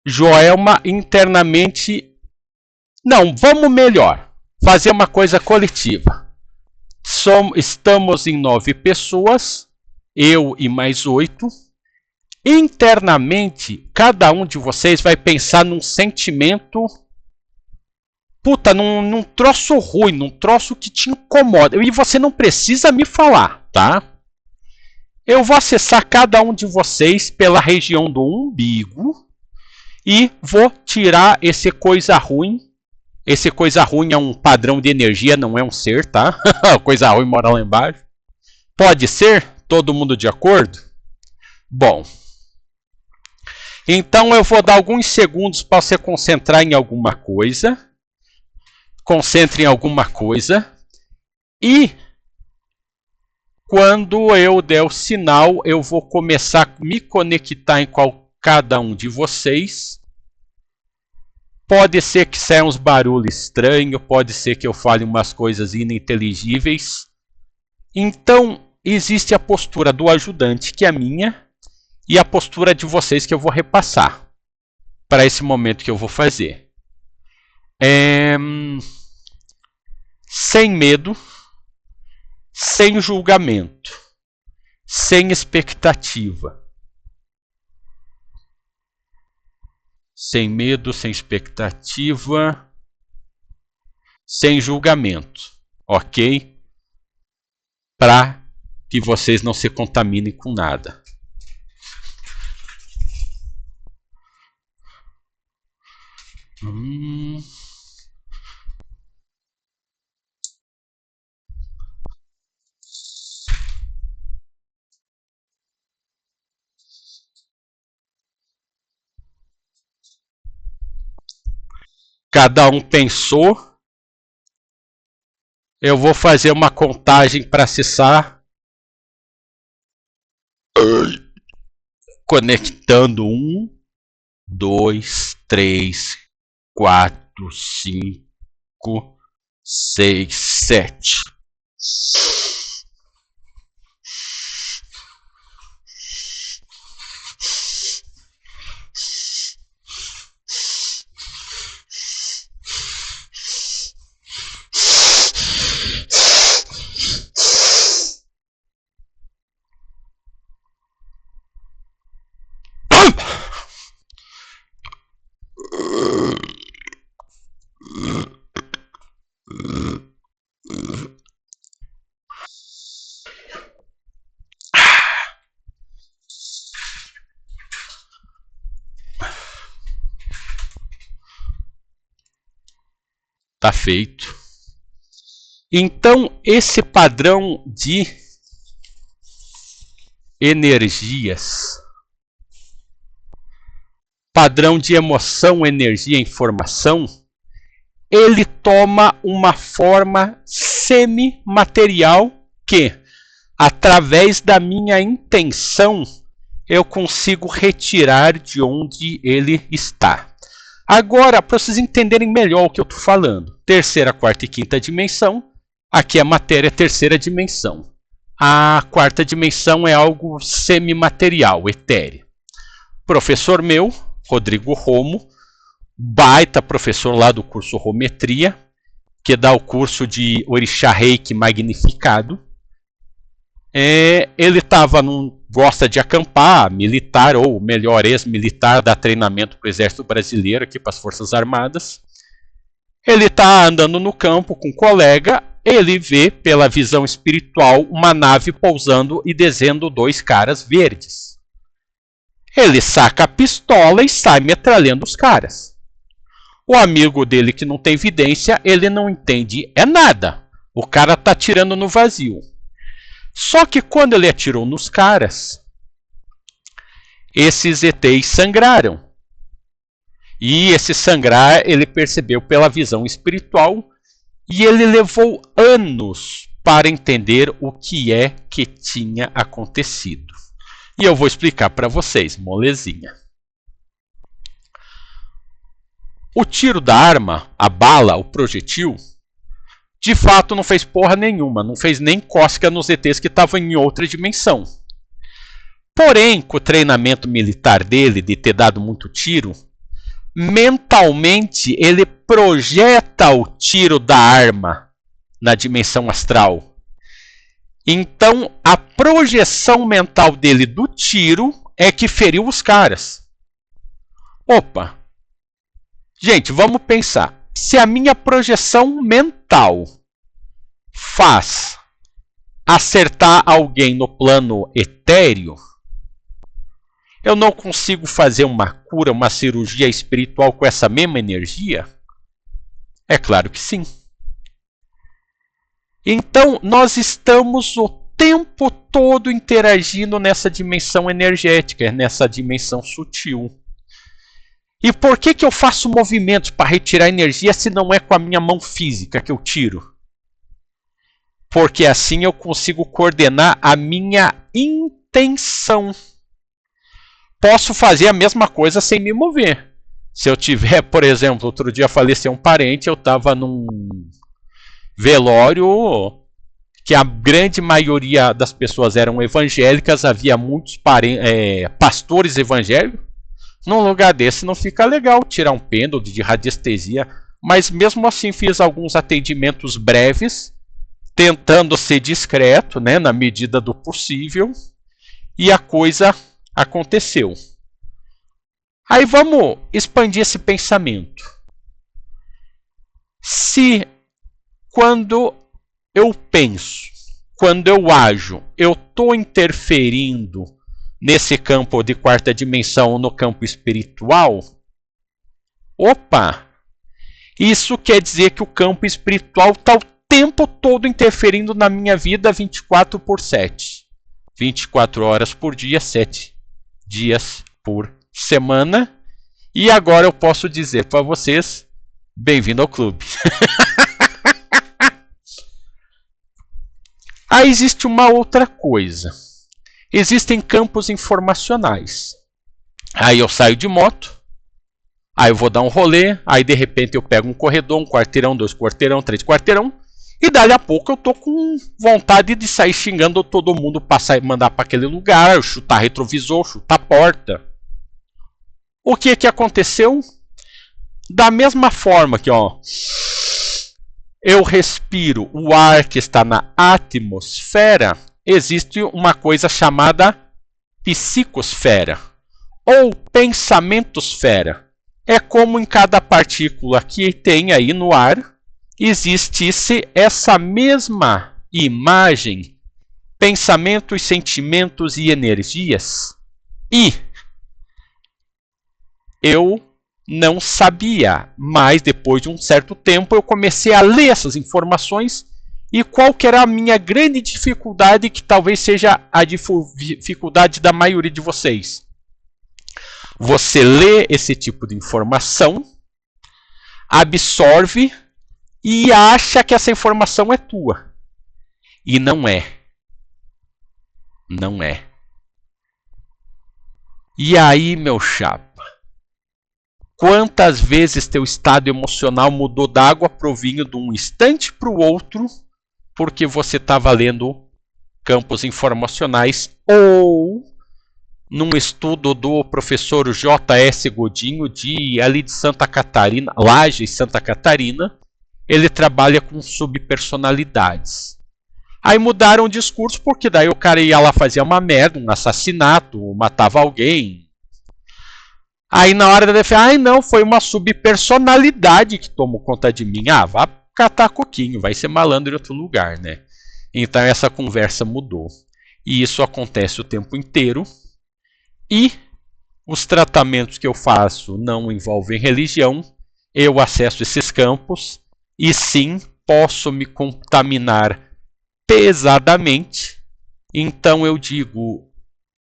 Speaker 1: Joelma internamente... Não, vamos melhor. Fazer uma coisa coletiva. Estamos em 9 pessoas. Eu e mais 8. Internamente, cada um de vocês vai pensar num sentimento... Puta, num troço ruim, num troço que te incomoda. E você não precisa me falar, tá? Eu vou acessar cada um de vocês pela região do umbigo e vou tirar esse coisa ruim. Esse coisa ruim é um padrão de energia, não é um ser, tá? Coisa ruim mora lá embaixo. Pode ser? Todo mundo de acordo? Bom. Então eu vou dar alguns segundos para você concentrar em alguma coisa. Concentre em alguma coisa. E quando eu der o sinal, eu vou começar a me conectar em cada um de vocês. Pode ser que saiam uns barulhos estranhos, pode ser que eu fale umas coisas ininteligíveis. Então, existe a postura do ajudante, que é a minha, e a postura de vocês que eu vou repassar para esse momento que eu vou fazer. Sem medo, sem julgamento, sem expectativa. Sem medo, sem expectativa, sem julgamento, ok? Para que vocês não se contaminem com nada. Cada um pensou. Eu vou fazer uma contagem para acessar. Conectando 1, 2, 3, 4, 5, 6, 7. Tá feito. Então, esse padrão de energias, padrão de emoção, energia, informação, ele toma uma forma semimaterial que, através da minha intenção, eu consigo retirar de onde ele está. Agora, para vocês entenderem melhor o que eu estou falando, terceira, quarta e quinta dimensão, aqui a matéria é terceira dimensão. A quarta dimensão é algo semimaterial, etéreo. Professor meu, Rodrigo Romo, baita professor lá do curso Rometria, que dá o curso de Orixá Reiki Magnificado. Ele gosta de acampar, militar, ou melhor, ex-militar, dá treinamento para o Exército Brasileiro, aqui para as Forças Armadas. Ele está andando no campo com um colega, ele vê pela visão espiritual uma nave pousando e descendo 2 caras verdes. Ele saca a pistola e sai metralhando os caras. O amigo dele que não tem vidência, ele não entende nada. O cara está atirando no vazio. Só que quando ele atirou nos caras, esses ETs sangraram. E esse sangrar ele percebeu pela visão espiritual e ele levou anos para entender o que é que tinha acontecido. E eu vou explicar para vocês, molezinha. O tiro da arma, a bala, o projetil, de fato não fez porra nenhuma, não fez nem cócega nos ETs que estavam em outra dimensão. Porém, com o treinamento militar dele, de ter dado muito tiro, mentalmente ele projeta o tiro da arma na dimensão astral. Então, a projeção mental dele do tiro é que feriu os caras. Opa! Gente, vamos pensar. Se a minha projeção mental faz acertar alguém no plano etéreo, eu não consigo fazer uma cura, uma cirurgia espiritual com essa mesma energia? É claro que sim. Então, nós estamos o tempo todo interagindo nessa dimensão energética, nessa dimensão sutil. E por que eu faço movimentos para retirar energia se não é com a minha mão física que eu tiro? Porque assim eu consigo coordenar a minha intenção. Posso fazer a mesma coisa sem me mover. Se eu tiver, por exemplo, outro dia faleceu um parente, eu estava num velório que a grande maioria das pessoas eram evangélicas, havia muitos pastores evangélicos. Num lugar desse não fica legal tirar um pêndulo de radiestesia, mas mesmo assim fiz alguns atendimentos breves, tentando ser discreto, né, na medida do possível, e a coisa aconteceu. Aí vamos expandir esse pensamento. Se quando eu penso, quando eu ajo, eu estou interferindo nesse campo de quarta dimensão, no campo espiritual, opa! Isso quer dizer que o campo espiritual está o tempo todo interferindo na minha vida 24/7. 24 horas por dia, 7 dias por semana. E agora eu posso dizer para vocês, bem-vindo ao clube. Aí existe uma outra coisa. Existem campos informacionais. Aí eu saio de moto, aí eu vou dar um rolê, aí de repente eu pego um corredor, um quarteirão, 2 quarteirão, 3 quarteirão, e dali a pouco eu tô com vontade de sair xingando todo mundo, passar e mandar para aquele lugar, chutar retrovisor, chutar porta. O que aconteceu? Da mesma forma que, ó, eu respiro o ar que está na atmosfera, existe uma coisa chamada psicosfera ou pensamentosfera. É como em cada partícula que tem aí no ar existisse essa mesma imagem, pensamentos, sentimentos e energias. E eu não sabia, mas depois de um certo tempo eu comecei a ler essas informações. E qual que era a minha grande dificuldade, que talvez seja a dificuldade da maioria de vocês? Você lê esse tipo de informação, absorve e acha que essa informação é tua. E não é. Não é. E aí, meu chapa? Quantas vezes teu estado emocional mudou da água pro vinho de um instante para o outro, porque você estava lendo campos informacionais, ou num estudo do professor J.S. Godinho, ali de Santa Catarina, Lages, Santa Catarina, ele trabalha com subpersonalidades. Aí mudaram o discurso, porque daí o cara ia lá fazer uma merda, um assassinato, matava alguém. Aí na hora da defesa, ai não, foi uma subpersonalidade que tomou conta de mim. Ah, vá catar coquinho, vai ser malandro em outro lugar, né? Então essa conversa mudou. E isso acontece o tempo inteiro. E os tratamentos que eu faço não envolvem religião. Eu acesso esses campos e sim, posso me contaminar pesadamente. Então eu digo,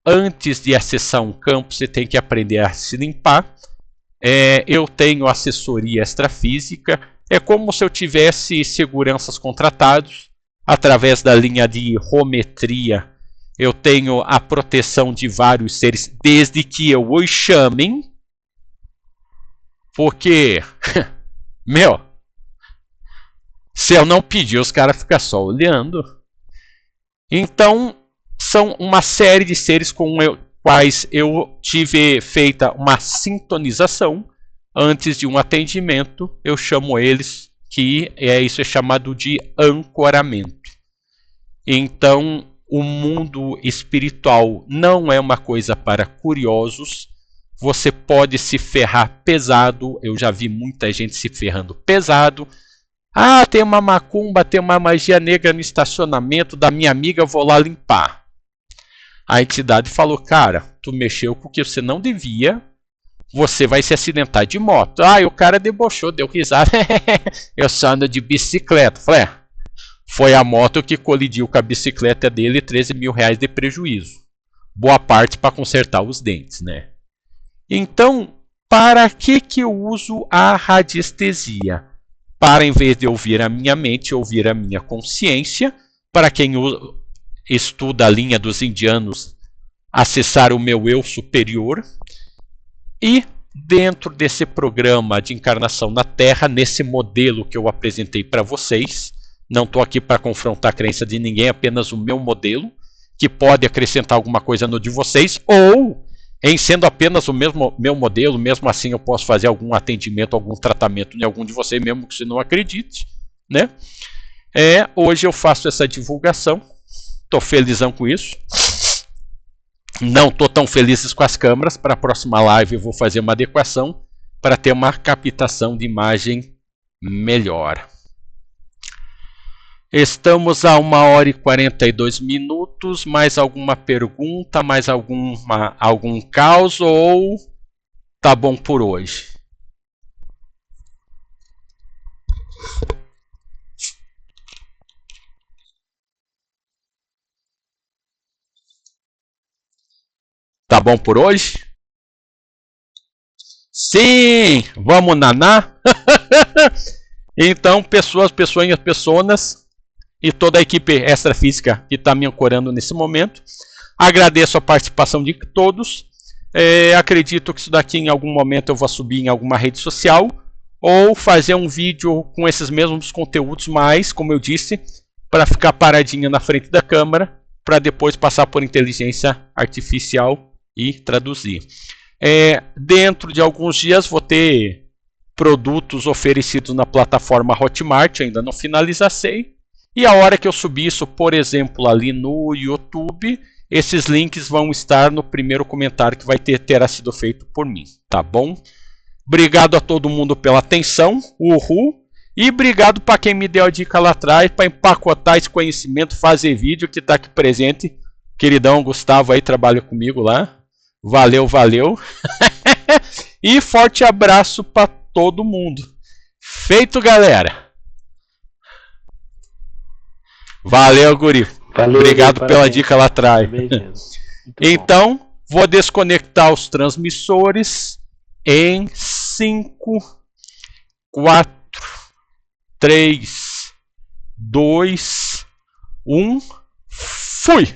Speaker 1: antes de acessar um campo, você tem que aprender a se limpar. Eu tenho assessoria extrafísica. É como se eu tivesse seguranças contratados. Através da linha de rometria, eu tenho a proteção de vários seres, desde que eu os chamem, porque, meu, se eu não pedir, os caras ficam só olhando. Então, são uma série de seres com quais eu tive feita uma sintonização antes de um atendimento. Eu chamo eles, que isso é chamado de ancoramento. Então, o mundo espiritual não é uma coisa para curiosos. Você pode se ferrar pesado. Eu já vi muita gente se ferrando pesado. Ah, tem uma macumba, tem uma magia negra no estacionamento da minha amiga, eu vou lá limpar. A entidade falou, cara, tu mexeu com o que você não devia, você vai se acidentar de moto. Ah, e o cara debochou, deu risada. Eu só ando de bicicleta. Falei, foi a moto que colidiu com a bicicleta dele, 13 mil reais de prejuízo. Boa parte para consertar os dentes, né? Então, para que eu uso a radiestesia? Para, em vez de ouvir a minha mente, ouvir a minha consciência. Para quem estuda a linha dos indianos, acessar o meu eu superior. E dentro desse programa de encarnação na Terra, nesse modelo que eu apresentei para vocês, não estou aqui para confrontar a crença de ninguém, apenas o meu modelo, que pode acrescentar alguma coisa no de vocês, ou, em sendo apenas o meu modelo, mesmo assim eu posso fazer algum atendimento, algum tratamento em algum de vocês, mesmo que você não acredite, né? Hoje eu faço essa divulgação, estou felizão com isso. Não estou tão feliz com as câmeras. Para a próxima live eu vou fazer uma adequação para ter uma captação de imagem melhor. Estamos a 1h42. Mais alguma pergunta? Mais algum caos? Ou tá bom por hoje? Tá bom por hoje? Sim! Vamos naná? Então, pessoas e toda a equipe extrafísica que está me ancorando nesse momento. Agradeço a participação de todos. Acredito que isso daqui em algum momento eu vou subir em alguma rede social ou fazer um vídeo com esses mesmos conteúdos, mas, como eu disse, para ficar paradinho na frente da câmera, para depois passar por inteligência artificial e traduzir. Dentro de alguns dias vou ter produtos oferecidos na plataforma Hotmart, ainda não finalizei. E a hora que eu subir isso, por exemplo, ali no YouTube, esses links vão estar no primeiro comentário que terá sido feito por mim, tá bom? Obrigado a todo mundo pela atenção, uhul! E obrigado para quem me deu a dica lá atrás, para empacotar esse conhecimento, fazer vídeo que está aqui presente. Queridão Gustavo aí trabalha comigo lá. Valeu, valeu. E forte abraço para todo mundo. Feito, galera. Valeu, guri.
Speaker 2: Valeu,
Speaker 1: obrigado pela dica lá atrás.
Speaker 2: Então,
Speaker 1: vou desconectar os transmissores em 5, 4, 3, 2, 1. Fui!